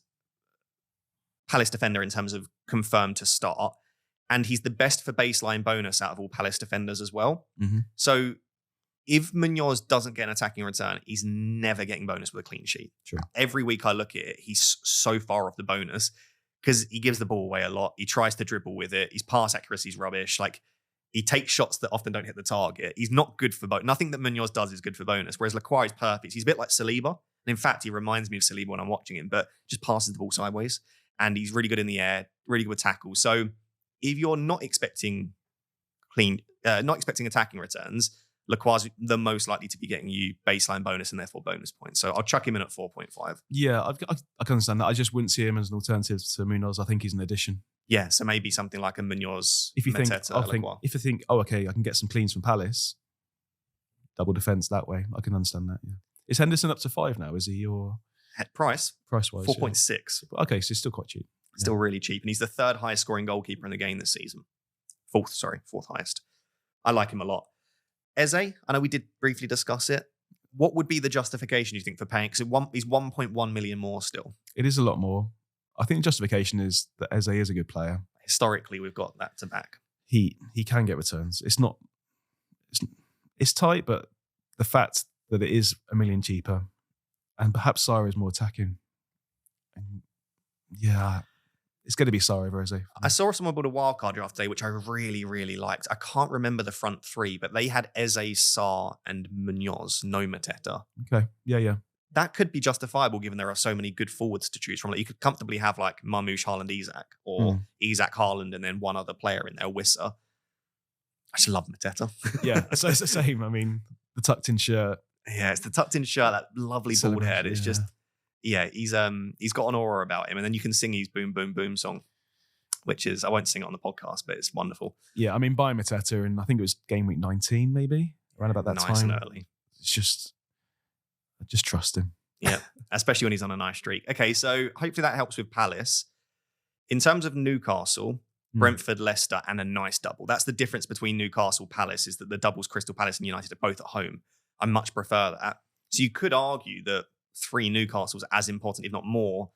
Palace defender in terms of confirmed to start. And he's the best for baseline bonus out of all Palace defenders as well. Mm-hmm. So if Munoz doesn't get an attacking return, he's never getting bonus with a clean sheet. True. Every week I look at it, he's so far off the bonus because he gives the ball away a lot. He tries to dribble with it. His pass accuracy is rubbish. Like, he takes shots that often don't hit the target. He's not good for bonus. Nothing that Munoz does is good for bonus, whereas Lacroix is perfect. He's a bit like Saliba. And in fact, he reminds me of Saliba when I'm watching him, but just passes the ball sideways. And he's really good in the air, really good with tackles. So if you're not expecting attacking returns, Lacroix is the most likely to be getting you baseline bonus and therefore bonus points. So I'll chuck him in at 4.5. Yeah, I can understand that. I just wouldn't see him as an alternative to Munoz. I think he's an addition. Yeah, so maybe something like a Munoz, if you think, Lacroix. if you think, oh, okay, I can get some cleans from Palace, double defence that way. I can understand that. Yeah. Is Henderson up to 5 now? Is he or price wise 4.6? Yeah. Okay, so he's still quite cheap. Still really cheap, and he's the third highest scoring goalkeeper in the game this season. Fourth highest. I like him a lot. Eze, I know we did briefly discuss it. What would be the justification, you think, for paying? Because he's 1.1 million more still. It is a lot more. I think the justification is that Eze is a good player. Historically, we've got that to back. He can get returns. It's tight, but the fact that it is $1 million cheaper, and perhaps Sarr is more attacking. And yeah, it's going to be Sarr over Eze. I saw someone build a wildcard draft today, which I really, really liked. I can't remember the front three, but they had Eze, Sarr, and Munoz, no Mateta. Okay, yeah. That could be justifiable given there are so many good forwards to choose from. Like, you could comfortably have like Marmoush, Haaland, Isak, or Isak, Haaland, and then one other player in there, Wissa. I just love Mateta. Yeah, so it's the same. I mean, the tucked in shirt. Yeah, it's the tucked in shirt, that lovely bald head. It's just, he's got an aura about him. And then you can sing his Boom Boom Boom song, which is, I won't sing it on the podcast, but it's wonderful. Yeah, I mean, buy Mateta, and I think it was Gameweek 19 maybe, around about that nice time. Nice and early. It's just, I just trust him. Yeah, especially when he's on a nice streak. Okay, so hopefully that helps with Palace. In terms of Newcastle, Brentford, Leicester, and a nice double. That's the difference between Newcastle, Palace, is that the doubles Crystal Palace and United are both at home. I much prefer that. So you could argue that 3 Newcastle's as important, if not more,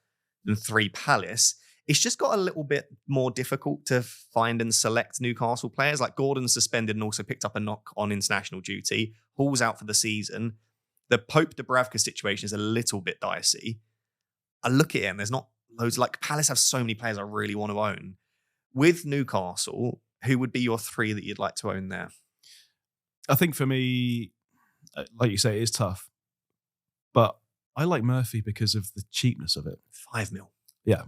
than 3 Palace. It's just got a little bit more difficult to find and select Newcastle players. Like, Gordon's suspended and also picked up a knock on international duty. Hall's out for the season. The Pope Dubravka situation is a little bit dicey. I look at it and there's not loads. Like, Palace have so many players I really want to own. With Newcastle, who would be your 3 that you'd like to own there? I think for me, like you say, it is tough. But I like Murphy because of the cheapness of it. 5 mil. Yeah.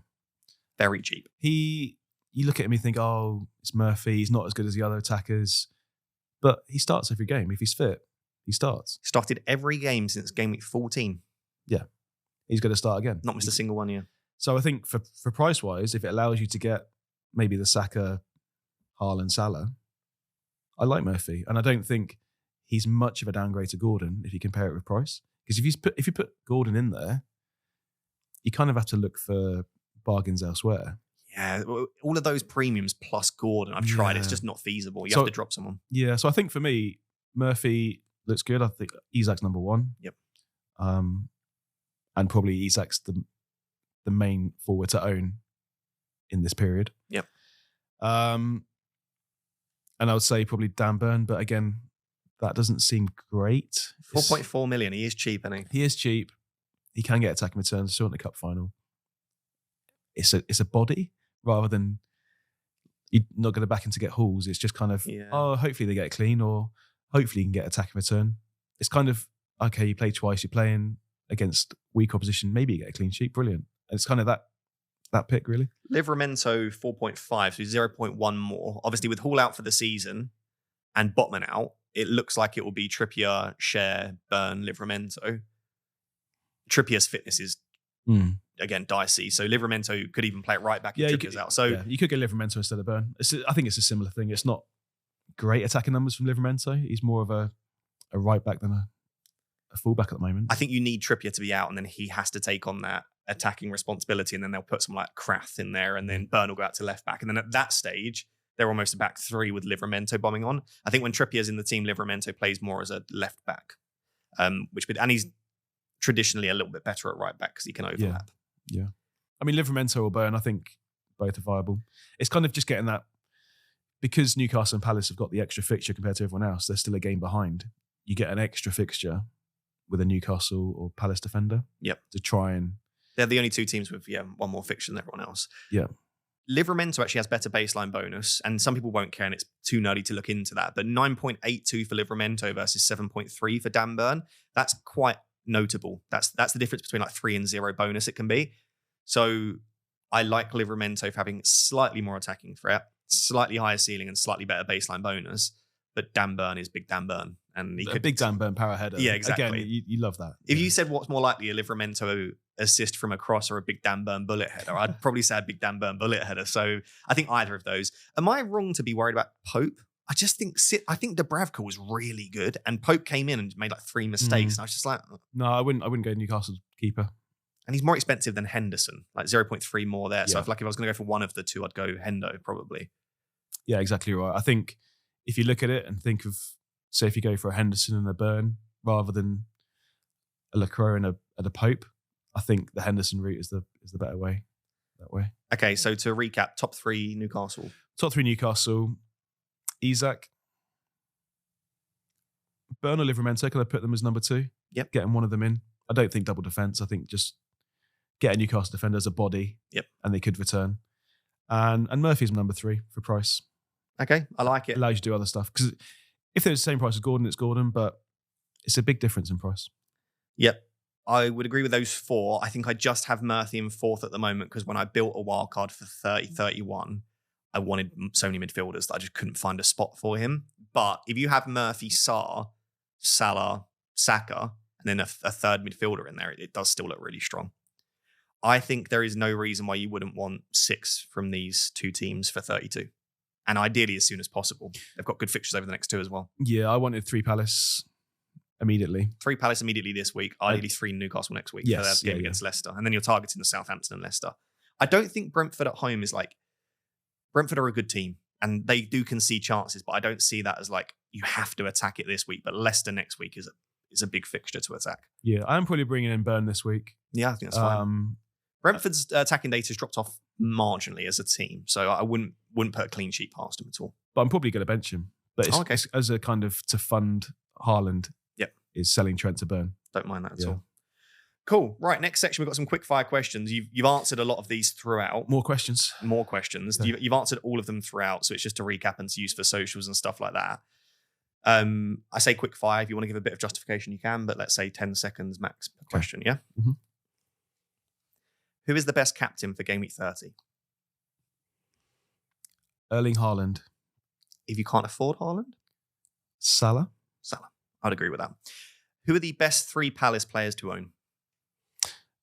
Very cheap. You look at him and think, oh, it's Murphy. He's not as good as the other attackers. But he starts every game. If he's fit, he starts. Started every game since game week 14. Yeah. He's going to start again. Not missed a single one, yeah. So I think for price-wise, if it allows you to get maybe the Saka, Haaland, Salah, I like Murphy. And I don't think he's much of a downgrade to Gordon if you compare it with price. Because if you put Gordon in there, you kind of have to look for bargains elsewhere. Yeah, all of those premiums plus Gordon, I've tried. It's just not feasible. You have to drop someone. Yeah, so I think for me, Murphy looks good. I think Isak's number 1. Yep. And probably Isak's the main forward to own in this period. Yep. And I would say probably Dan Burn, but again, that doesn't seem great. 4.4 million. He is cheap, isn't he? He is cheap. He can get attacking returns. Still in the cup final. It's a body rather than you're not going to back him to get hauls. It's just kind of, hopefully they get it clean, or hopefully you can get attacking return. It's kind of, okay, you play twice, you're playing against weak opposition, maybe you get a clean sheet, brilliant. And it's kind of that pick, really. Livramento 4.5, so 0.1 more. Obviously, with Hall out for the season and Botman out, it looks like it will be Trippier, Cher, Burn, Livramento. Trippier's fitness is, again, dicey. So Livramento could even play it right back if Trippier's out. So you could get Livramento instead of Burn. I think it's a similar thing. It's not great attacking numbers from Livramento. He's more of a right back than a fullback at the moment. I think you need Trippier to be out, and then he has to take on that attacking responsibility, and then they'll put someone like Krath in there, and then Burn will go out to left back. And then at that stage, they're almost a back 3 with Livramento bombing on. I think when Trippier's in the team, Livramento plays more as a left back, and he's traditionally a little bit better at right back because he can overlap. Yeah. I mean, Livramento or Burn, I think both are viable. It's kind of just getting that, because Newcastle and Palace have got the extra fixture compared to everyone else, they're still a game behind. you get an extra fixture with a Newcastle or Palace defender. Yep. To try and... They're the only two teams with one more fixture than everyone else. Yeah. Livramento actually has better baseline bonus, and some people won't care, and it's too nerdy to look into that. But 9.82 for Livramento versus 7.3 for Dan Burn. That's quite notable. That's the difference between like 3 and 0 bonus it can be. So I like Livramento for having slightly more attacking threat, slightly higher ceiling, and slightly better baseline bonus. But Dan Burn is big Dan Burn, and he could big Dan Burn power header. Yeah, exactly. Again, you love that. If you said what's more likely, a Livramento assist from a cross or a big Dan Burn bullet header, I'd probably say a big Dan Burn bullet header. So I think either of those. Am I wrong to be worried about Pope? I just think Dubravka was really good, and Pope came in and made like 3 mistakes. And I was just like, no, I wouldn't go Newcastle keeper. And he's more expensive than Henderson, like 0.3 more there. So Yeah. I feel like if I was going to go for one of the two, I'd go Hendo probably. Yeah, exactly right. I think if you look at it and think of, say, if you go for a Henderson and a Burn rather than a Lacroix and a Pope, I think the Henderson route is the better way. That way. Okay, so to recap, top 3 Newcastle. Top 3 Newcastle, Isak, Burn or Livramento. Can I put them as number 2? Yep. Getting one of them in. I don't think double defence. I think just get a Newcastle defender as a body. Yep. And they could return. And Murphy's number 3 for price. Okay, I like it. Allows you to do other stuff. Because if they're the same price as Gordon, it's Gordon, but it's a big difference in price. Yep. I would agree with those 4. I think I just have Murphy in 4th at the moment because when I built a wildcard for 30-31, I wanted so many midfielders that I just couldn't find a spot for him. But if you have Murphy, Sarr, Salah, Saka, and then a third midfielder in there, it does still look really strong. I think there is no reason why you wouldn't want 6 from these 2 teams for 32. And ideally as soon as possible. They've got good fixtures over the next 2 as well. Yeah, I wanted 3 Palace immediately. 3 Palace immediately this week. Ideally 3 Newcastle next week for their game against Leicester. And then you're targeting the Southampton and Leicester. I don't think Brentford at home is like... Brentford are a good team. And they do concede chances. But I don't see that as like, you have to attack it this week. But Leicester next week is a big fixture to attack. Yeah, I am probably bringing in Burn this week. Yeah, I think that's fine. Brentford's attacking data has dropped off marginally as a team. So I wouldn't put a clean sheet past him at all. But I'm probably going to bench him. But it's as a kind of to fund Haaland. Yep. Is selling Trent to Burn. Don't mind that at all. Cool. Right, next section, we've got some quick fire questions. You've answered a lot of these throughout. More questions. Okay. You've answered all of them throughout, so it's just to recap and to use for socials and stuff like that. I say quick fire. If you want to give a bit of justification, you can, but let's say 10 seconds max per question, yeah? Mm-hmm. Who is the best captain for Gameweek 30? Erling Haaland. If you can't afford Haaland? Salah. I'd agree with that. Who are the best 3 Palace players to own?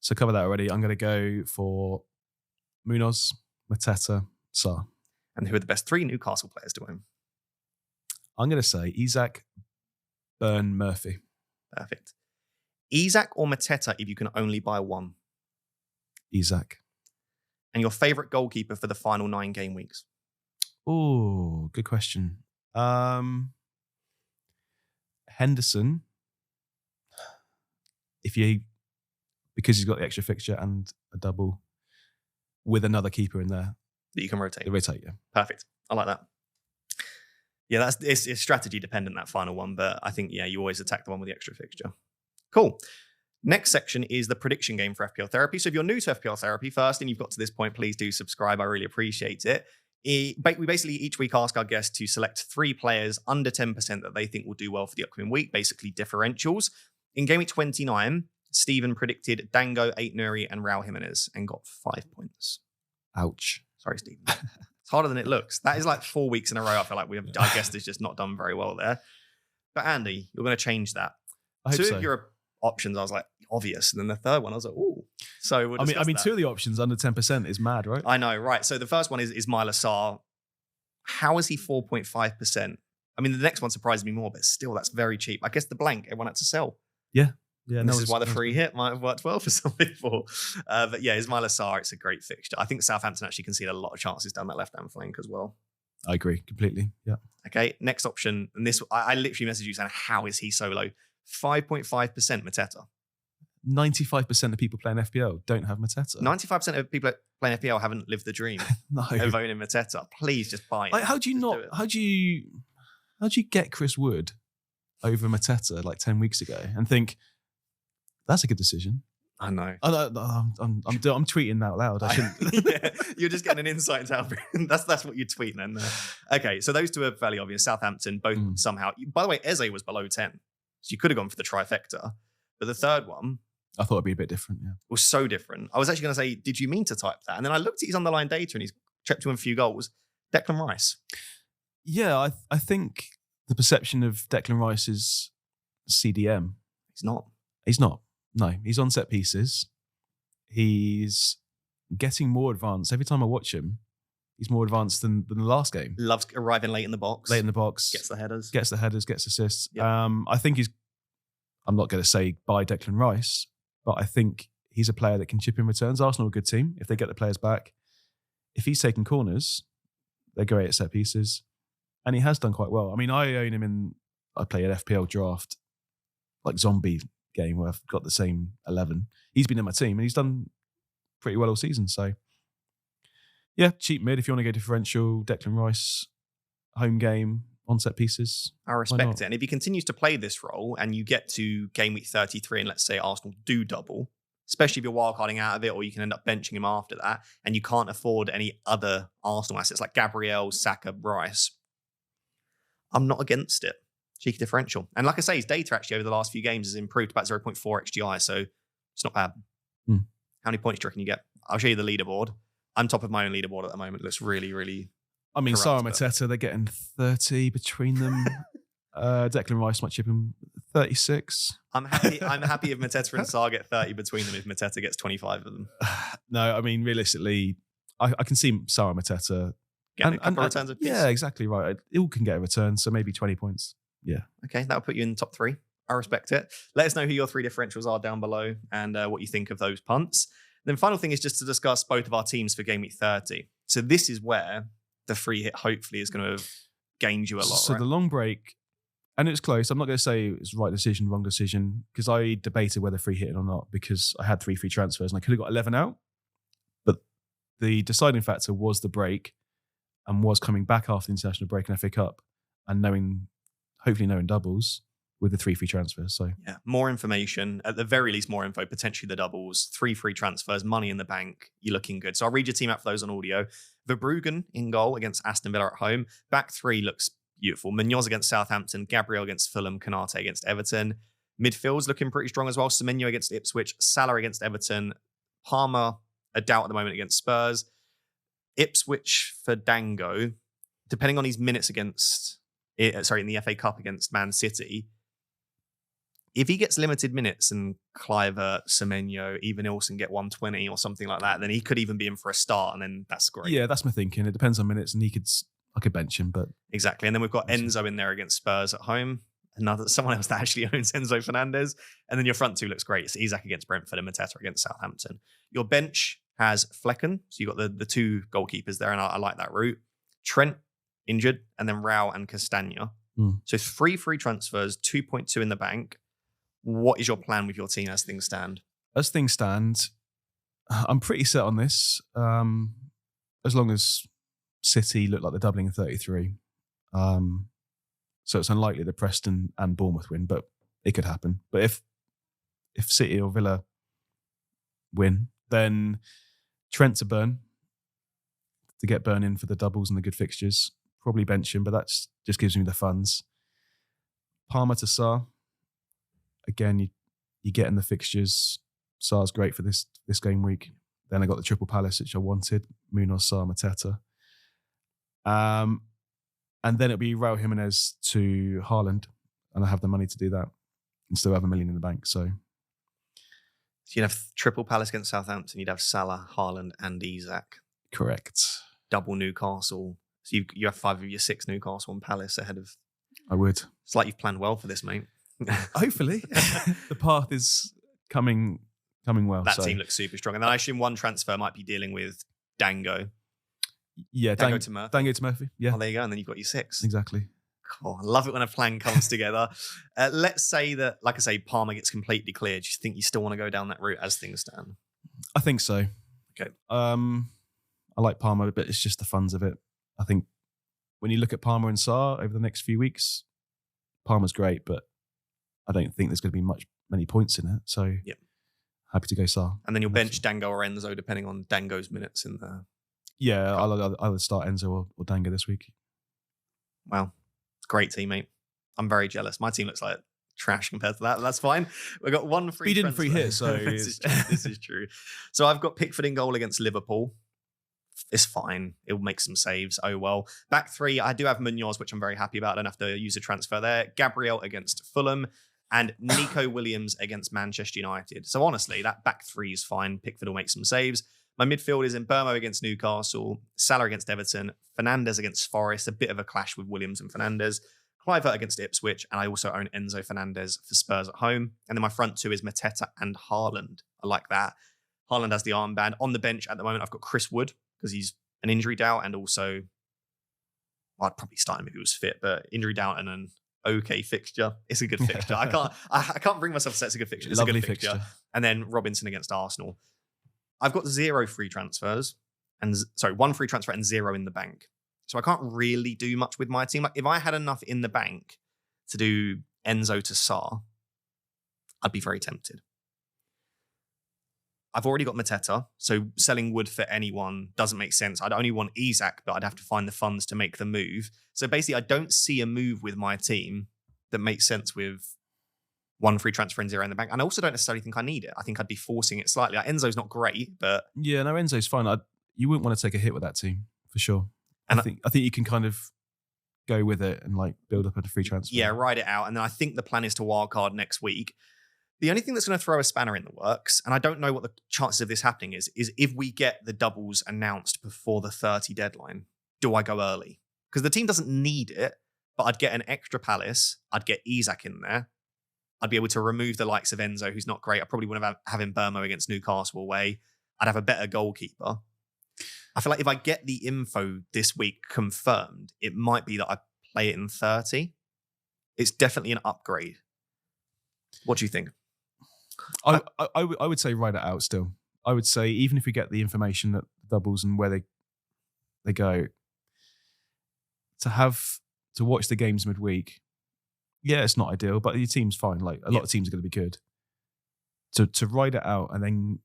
So cover that already. I'm going to go for Munoz, Mateta, Sarr. And who are the best 3 Newcastle players to own? I'm going to say Isak, Burn, Murphy. Perfect. Isak or Mateta if you can only buy one? Isak. And your favourite goalkeeper for the final 9 game weeks? Oh, good question. Henderson. Because he's got the extra fixture and a double with another keeper in there. That you can rotate. Yeah. Perfect. I like that. Yeah, it's strategy dependent, that final one, but I think, you always attack the one with the extra fixture. Cool. Next section is the prediction game for FPL Therapy. So if you're new to FPL Therapy first and you've got to this point, please do subscribe. I really appreciate it. We basically each week ask our guests to select 3 players under 10% that they think will do well for the upcoming week, basically differentials. In Game Week 29, Stephen predicted Dango, 8 Nuri, and Raul Jimenez and got 5 points. Ouch. Sorry, Stephen. It's harder than it looks. That is like 4 weeks in a row. I feel like our guest has just not done very well there. But Andy, you're going to change that. I hope 2 so. of your options, I was like, obvious. And then the third one, I was like, ooh. So we'll I mean, that. 2 of the options under 10% is mad, right? I know, right? So the first one is Ismaila Sarr. How is he 4.5%? I mean, the next one surprised me more, but still, that's very cheap. I guess the blank, everyone had to sell. Yeah. And this is why the free hit might have worked well for some people. But yeah, Ismaila Sarr, it's a great fixture. I think Southampton actually concede a lot of chances down that left-hand flank as well. I agree completely. Yeah. Okay, next option. And this, I literally messaged you saying, how is he so low? 5.5% Mateta. 95% of people playing FPL don't have Mateta. 95% of people playing FPL haven't lived the dream No. of owning Mateta. Please just buy it. How do you get Chris Wood over Mateta like 10 weeks ago and think, that's a good decision. I know. I'm tweeting out loud. I shouldn't. Yeah, you're just getting an insight into how that's what you're tweeting then. Okay, so those two are fairly obvious. Southampton, both somehow. By the way, Eze was below 10. So you could have gone for the trifecta. But the third one, I thought it'd be a bit different, yeah. Was so different. I was actually going to say, did you mean to type that? And then I looked at his underlying data and he's checked to him a few goals. Declan Rice. Yeah, I think the perception of Declan Rice is CDM. He's not. He's not. No, he's on set pieces. He's getting more advanced. Every time I watch him, he's more advanced than the last game. Loves arriving late in the box. Gets the headers. Gets assists. Yep. I think I'm not going to say buy Declan Rice, but I think he's a player that can chip in returns. Arsenal are a good team if they get the players back. If he's taking corners, they're great at set pieces. And he has done quite well. I mean, I own him I play an FPL draft, like zombie game where I've got the same 11. He's been in my team and he's done pretty well all season. So, yeah, cheap mid if you want to go differential. Declan Rice, home game, on set pieces. I respect it. And if he continues to play this role and you get to game week 33 and let's say Arsenal do double, especially if you're wildcarding out of it or you can end up benching him after that and you can't afford any other Arsenal assets like Gabriel, Saka, Rice, I'm not against it. Cheeky differential. And like I say, his data actually over the last few games has improved about 0.4 XGI, so it's not bad. How many points do you reckon you get? I'll show you the leaderboard. I'm top of my own leaderboard at the moment. It looks really, really I mean, Sarah Mateta, they're getting 30 between them. Declan Rice might chip him 36. I'm happy if Mateta and Sarr get 30 between them if Mateta gets 25 of them. No, I mean, realistically, I can see Sarah Mateta getting a couple of returns apiece. Yeah, exactly right. It all can get a return, so maybe 20 points. Yeah. Okay, that'll put you in the top 3. I respect it. Let us know who your 3 differentials are down below and what you think of those punts. Then final thing is just to discuss both of our teams for Game Week 30. So this is where the free hit hopefully is going to have gained you a lot. So right? The long break, and it was close. I'm not going to say it was right decision, wrong decision, because I debated whether free hitting or not because I had 3 free transfers and I could have got 11 out. But the deciding factor was the break and was coming back after the international break and FA Cup and hopefully knowing doubles with the 3 free transfers. So yeah, more information, at the very least more info, potentially the doubles, 3 free transfers, money in the bank, you're looking good. So I'll read your team out for those on audio. Verbruggen in goal against Aston Villa at home. Back 3 looks beautiful. Munoz against Southampton, Gabriel against Fulham, Konate against Everton. Midfield's looking pretty strong as well. Semenyo against Ipswich, Salah against Everton, Palmer, a doubt at the moment against Spurs. Ipswich for Dango, depending on his minutes against, in the FA Cup against Man City, if he gets limited minutes and Clivert, Semenyo, even Ilson get 120 or something like that, then he could even be in for a start, and then that's great. Yeah, that's my thinking. It depends on minutes, and I could bench him, but exactly. And then we've got Enzo in there against Spurs at home. Someone else that actually owns Enzo Fernandez. And then your front 2 looks great. It's Isak against Brentford and Mateta against Southampton. Your bench has Flecken, so you've got the 2 goalkeepers there, and I like that route. Trent injured, and then Rao and Castagna. So 3 free transfers, 2.2 in the bank. What is your plan with your team as things stand? As things stand, I'm pretty set on this. As long as City look like they're doubling in 33. So it's unlikely that Preston and Bournemouth win, but it could happen. But if City or Villa win, then Trent to Burn to get Burn in for the doubles and the good fixtures. Probably bench him, but that just gives me the funds. Palmer to Sarr. Again, you get in the fixtures. Sarr's great for this game week. Then I got the triple Palace, which I wanted. Munoz, Sarr, Mateta. And then it'll be Raul Jimenez to Haaland. And I have the money to do that and still have $1 million in the bank. So you'd have triple Palace against Southampton. You'd have Salah, Haaland and Isak. Correct. Double Newcastle. So you have 5 of your 6 Newcastle and Palace ahead of... I would. It's like you've planned well for this, mate. Hopefully. The path is coming well. That team looks super strong. And then I assume one transfer might be dealing with Dango. Yeah, Dango to Murphy. Dango to Murphy, yeah. Oh, there you go. And then you've got your 6. Exactly. Cool. I love it when a plan comes together. Let's say that, like I say, Palmer gets completely cleared. Do you think you still want to go down that route as things stand? I think so. Okay. I like Palmer, but it's just the funds of it. I think when you look at Palmer and Sarr over the next few weeks, Palmer's great, but I don't think there's going to be many points in it. So Yep. happy to go Sar. And then you'll bench Dango or Enzo depending on Dango's minutes in the. Yeah, I'll start Enzo or Dango this week. Wow, it's a great team, mate. I'm very jealous. My team looks like trash compared to that. That's fine. We've got one free. But you didn't free hit, so this is true. So I've got Pickford in goal against Liverpool. It's fine. It'll make some saves. Oh well. Back three, I do have Munoz, which I'm very happy about. I don't have to use a transfer there. Gabriel against Fulham and Nico Williams against Manchester United. So honestly, that back three is fine. Pickford will make some saves. My midfield is in Burmo against Newcastle, Salah against Everton, Fernandes against Forest, a bit of a clash with Williams and Fernandes, Kluivert against Ipswich, and I also own Enzo Fernandez for Spurs at home. And then my front two is Mateta and Haaland. I like that. Haaland has the armband. On the bench at the moment, I've got Chris Wood because he's an injury doubt, and also, well, I'd probably start him if he was fit, but injury doubt and an okay fixture. It's a good fixture. I can't bring myself to say it's a good fixture. It's Lovely a good fixture. And then Robinson against Arsenal. I've got 0 free transfers and 1 free transfer and 0 in the bank. So I can't really do much with my team. Like if I had enough in the bank to do Enzo to Sar, I'd be very tempted. I've already got Mateta, so selling Wood for anyone doesn't make sense. I'd only want Isak, but I'd have to find the funds to make the move. So basically, I don't see a move with my team that makes sense with 1 free transfer and 0 in the bank. And I also don't necessarily think I need it. I think I'd be forcing it slightly. Like Enzo's not great, but... Yeah, no, Enzo's fine. You wouldn't want to take a hit with that team, for sure. And I think you can kind of go with it and like build up a free transfer. Yeah, ride it out. And then I think the plan is to wildcard next week. The only thing that's going to throw a spanner in the works, and I don't know what the chances of this happening is if we get the doubles announced before the 30 deadline, do I go early? Because the team doesn't need it, but I'd get an extra Palace. I'd get Isak in there. I'd be able to remove the likes of Enzo, who's not great. I probably wouldn't have him Burmo against Newcastle away. I'd have a better goalkeeper. I feel like if I get the info this week confirmed, it might be that I play it in 30. It's definitely an upgrade. What do you think? I would say write it out still. I would say even if we get the information that doubles and where they go, to watch the games midweek, yeah, it's not ideal, but your team's fine. Like a lot of teams are going to be good. To write it out and then,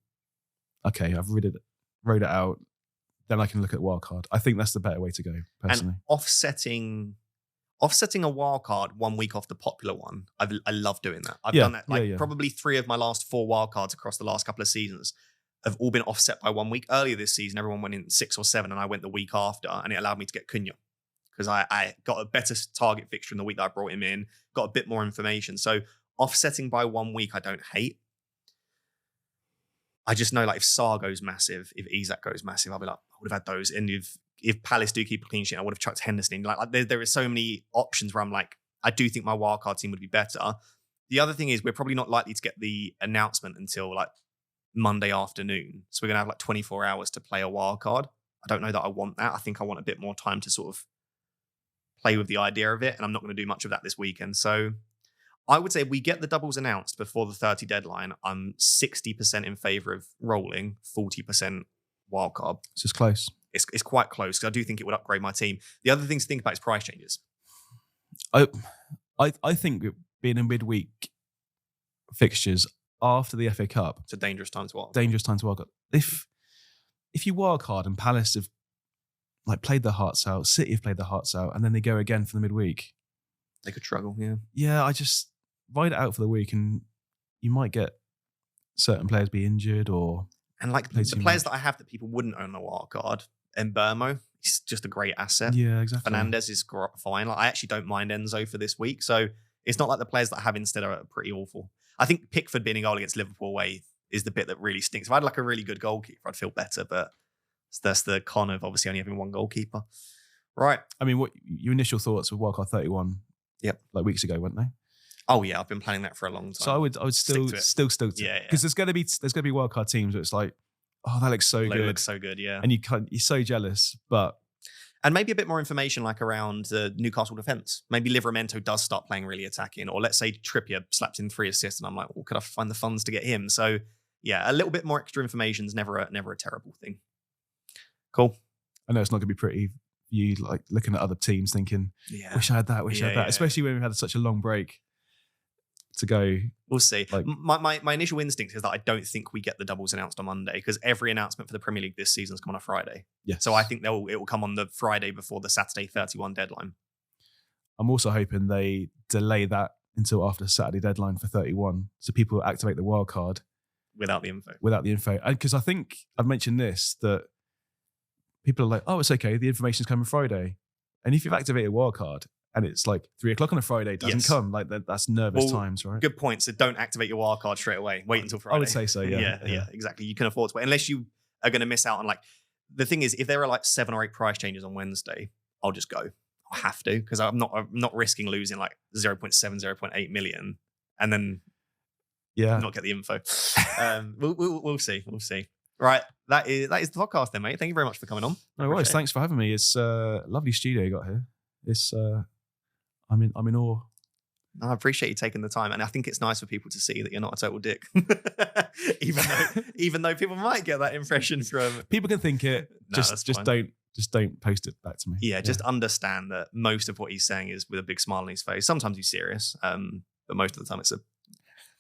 okay, I've wrote it out, then I can look at wildcard. I think that's the better way to go, personally. And offsetting a wildcard 1 week off the popular one, I love doing that. I've done that. Probably 3 of my last 4 wildcards across the last couple of seasons have all been offset by 1 week. Earlier this season, everyone went in 6 or 7 and I went the week after, and it allowed me to get Cunha because I got a better target fixture in the week that I brought him in, got a bit more information. So offsetting by 1 week, I don't hate. I just know like if Sar goes massive, if Isak goes massive, I'll be like, I would have had those. And if Palace do keep a clean sheet, I would have chucked Henderson in. Like there is so many options where I'm like, I do think my wildcard team would be better. The other thing is we're probably not likely to get the announcement until like Monday afternoon. So we're going to have like 24 hours to play a wildcard. I don't know that I want that. I think I want a bit more time to sort of play with the idea of it. And I'm not going to do much of that this weekend. So I would say if we get the doubles announced before the 30 deadline, I'm 60% in favour of rolling, 40% wildcard. It's just close. It's quite close because I do think it would upgrade my team. The other thing to think about is price changes. I think being in midweek fixtures after the FA Cup, it's a dangerous time to wild. Dangerous time to wild. If you wild card and Palace have like played their hearts out, City have played their hearts out, and then they go again for the midweek, they could struggle. Yeah. Yeah, I just ride it out for the week, and you might get certain players be injured or. And like the players that I have that people wouldn't own a wild card, Mbeumo, he's just a great asset. Yeah, exactly. Fernandes is fine. Like, I actually don't mind Enzo for this week. So it's not like the players that I have instead are pretty awful. I think Pickford being a goal against Liverpool away is the bit that really stinks. If I had like a really good goalkeeper, I'd feel better. But that's the con of obviously only having one goalkeeper. Right. I mean, what your initial thoughts of Wildcard 31? Yep. Like weeks ago, weren't they? Oh yeah, I've been planning that for a long time. So I would still stick to it. Yeah. Because there's going to be wildcard teams where it's like, oh, that looks so good. It looks so good, yeah. And you're so jealous, but. And maybe a bit more information like around the Newcastle defence. Maybe Livramento does start playing really attacking, or let's say Trippier slaps in 3 assists, and I'm like, well, could I find the funds to get him? So yeah, a little bit more extra information is never a terrible thing. Cool. I know it's not going to be pretty. You like looking at other teams thinking, wish I had that, wish I had that. Especially when we had such a long break. to go. We'll see. Like- My initial instinct is that I don't think we get the doubles announced on Monday because every announcement for the Premier League this season is coming on a Friday. Yes. So I think it will come on the Friday before the Saturday 31 deadline. I'm also hoping they delay that until after the Saturday deadline for 31, so people activate the wild card Without the info. And because I think I've mentioned this, that people are like, oh, it's okay, the information's coming Friday. And if you've activated wild card and it's like 3 o'clock on a Friday, it doesn't come, like that's nervous times, right? Good point. So don't activate your wild card straight away. Wait until Friday. I would say so, yeah. Yeah, exactly. You can afford to wait. Unless you are going to miss out on the thing is, if there are like 7 or 8 price changes on Wednesday, I'll just go. I have to, because I'm not risking losing like 0.7, 0.8 million and then not get the info. We'll see. We'll see. Right. That is the podcast then, mate. Thank you very much for coming on. No worries. Thanks for having me. It's a lovely studio you got here. It's I'm in awe. I appreciate you taking the time, and I think it's nice for people to see that you're not a total dick. even though people might get that impression from people can think it. No, just don't post it back to me. Yeah, just understand that most of what he's saying is with a big smile on his face. Sometimes he's serious, but most of the time it's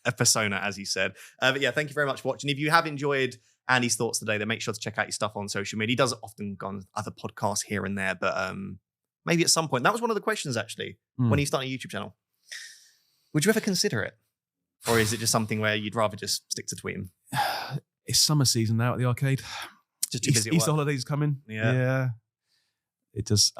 a persona, as he said. But yeah, thank you very much for watching. If you have enjoyed Andy's thoughts today, then make sure to check out your stuff on social media. He does often go on other podcasts here and there, but maybe at some point. That was one of the questions, actually, when he started a YouTube channel. Would you ever consider it? Or is it just something where you'd rather just stick to tweeting? It's summer season now at the arcade. Just too busy at Easter work. holidays coming. Yeah. It does.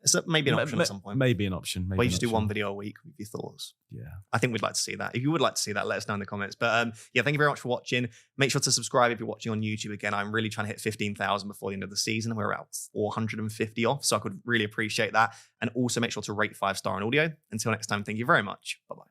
So maybe an option at some point. Maybe an option. Where you just do one video a week with your thoughts. Yeah. I think we'd like to see that. If you would like to see that, let us know in the comments. But yeah, thank you very much for watching. Make sure to subscribe if you're watching on YouTube. Again, I'm really trying to hit 15,000 before the end of the season. We're about 450 off, so I could really appreciate that. And also make sure to rate 5-star on audio. Until next time, thank you very much. Bye-bye.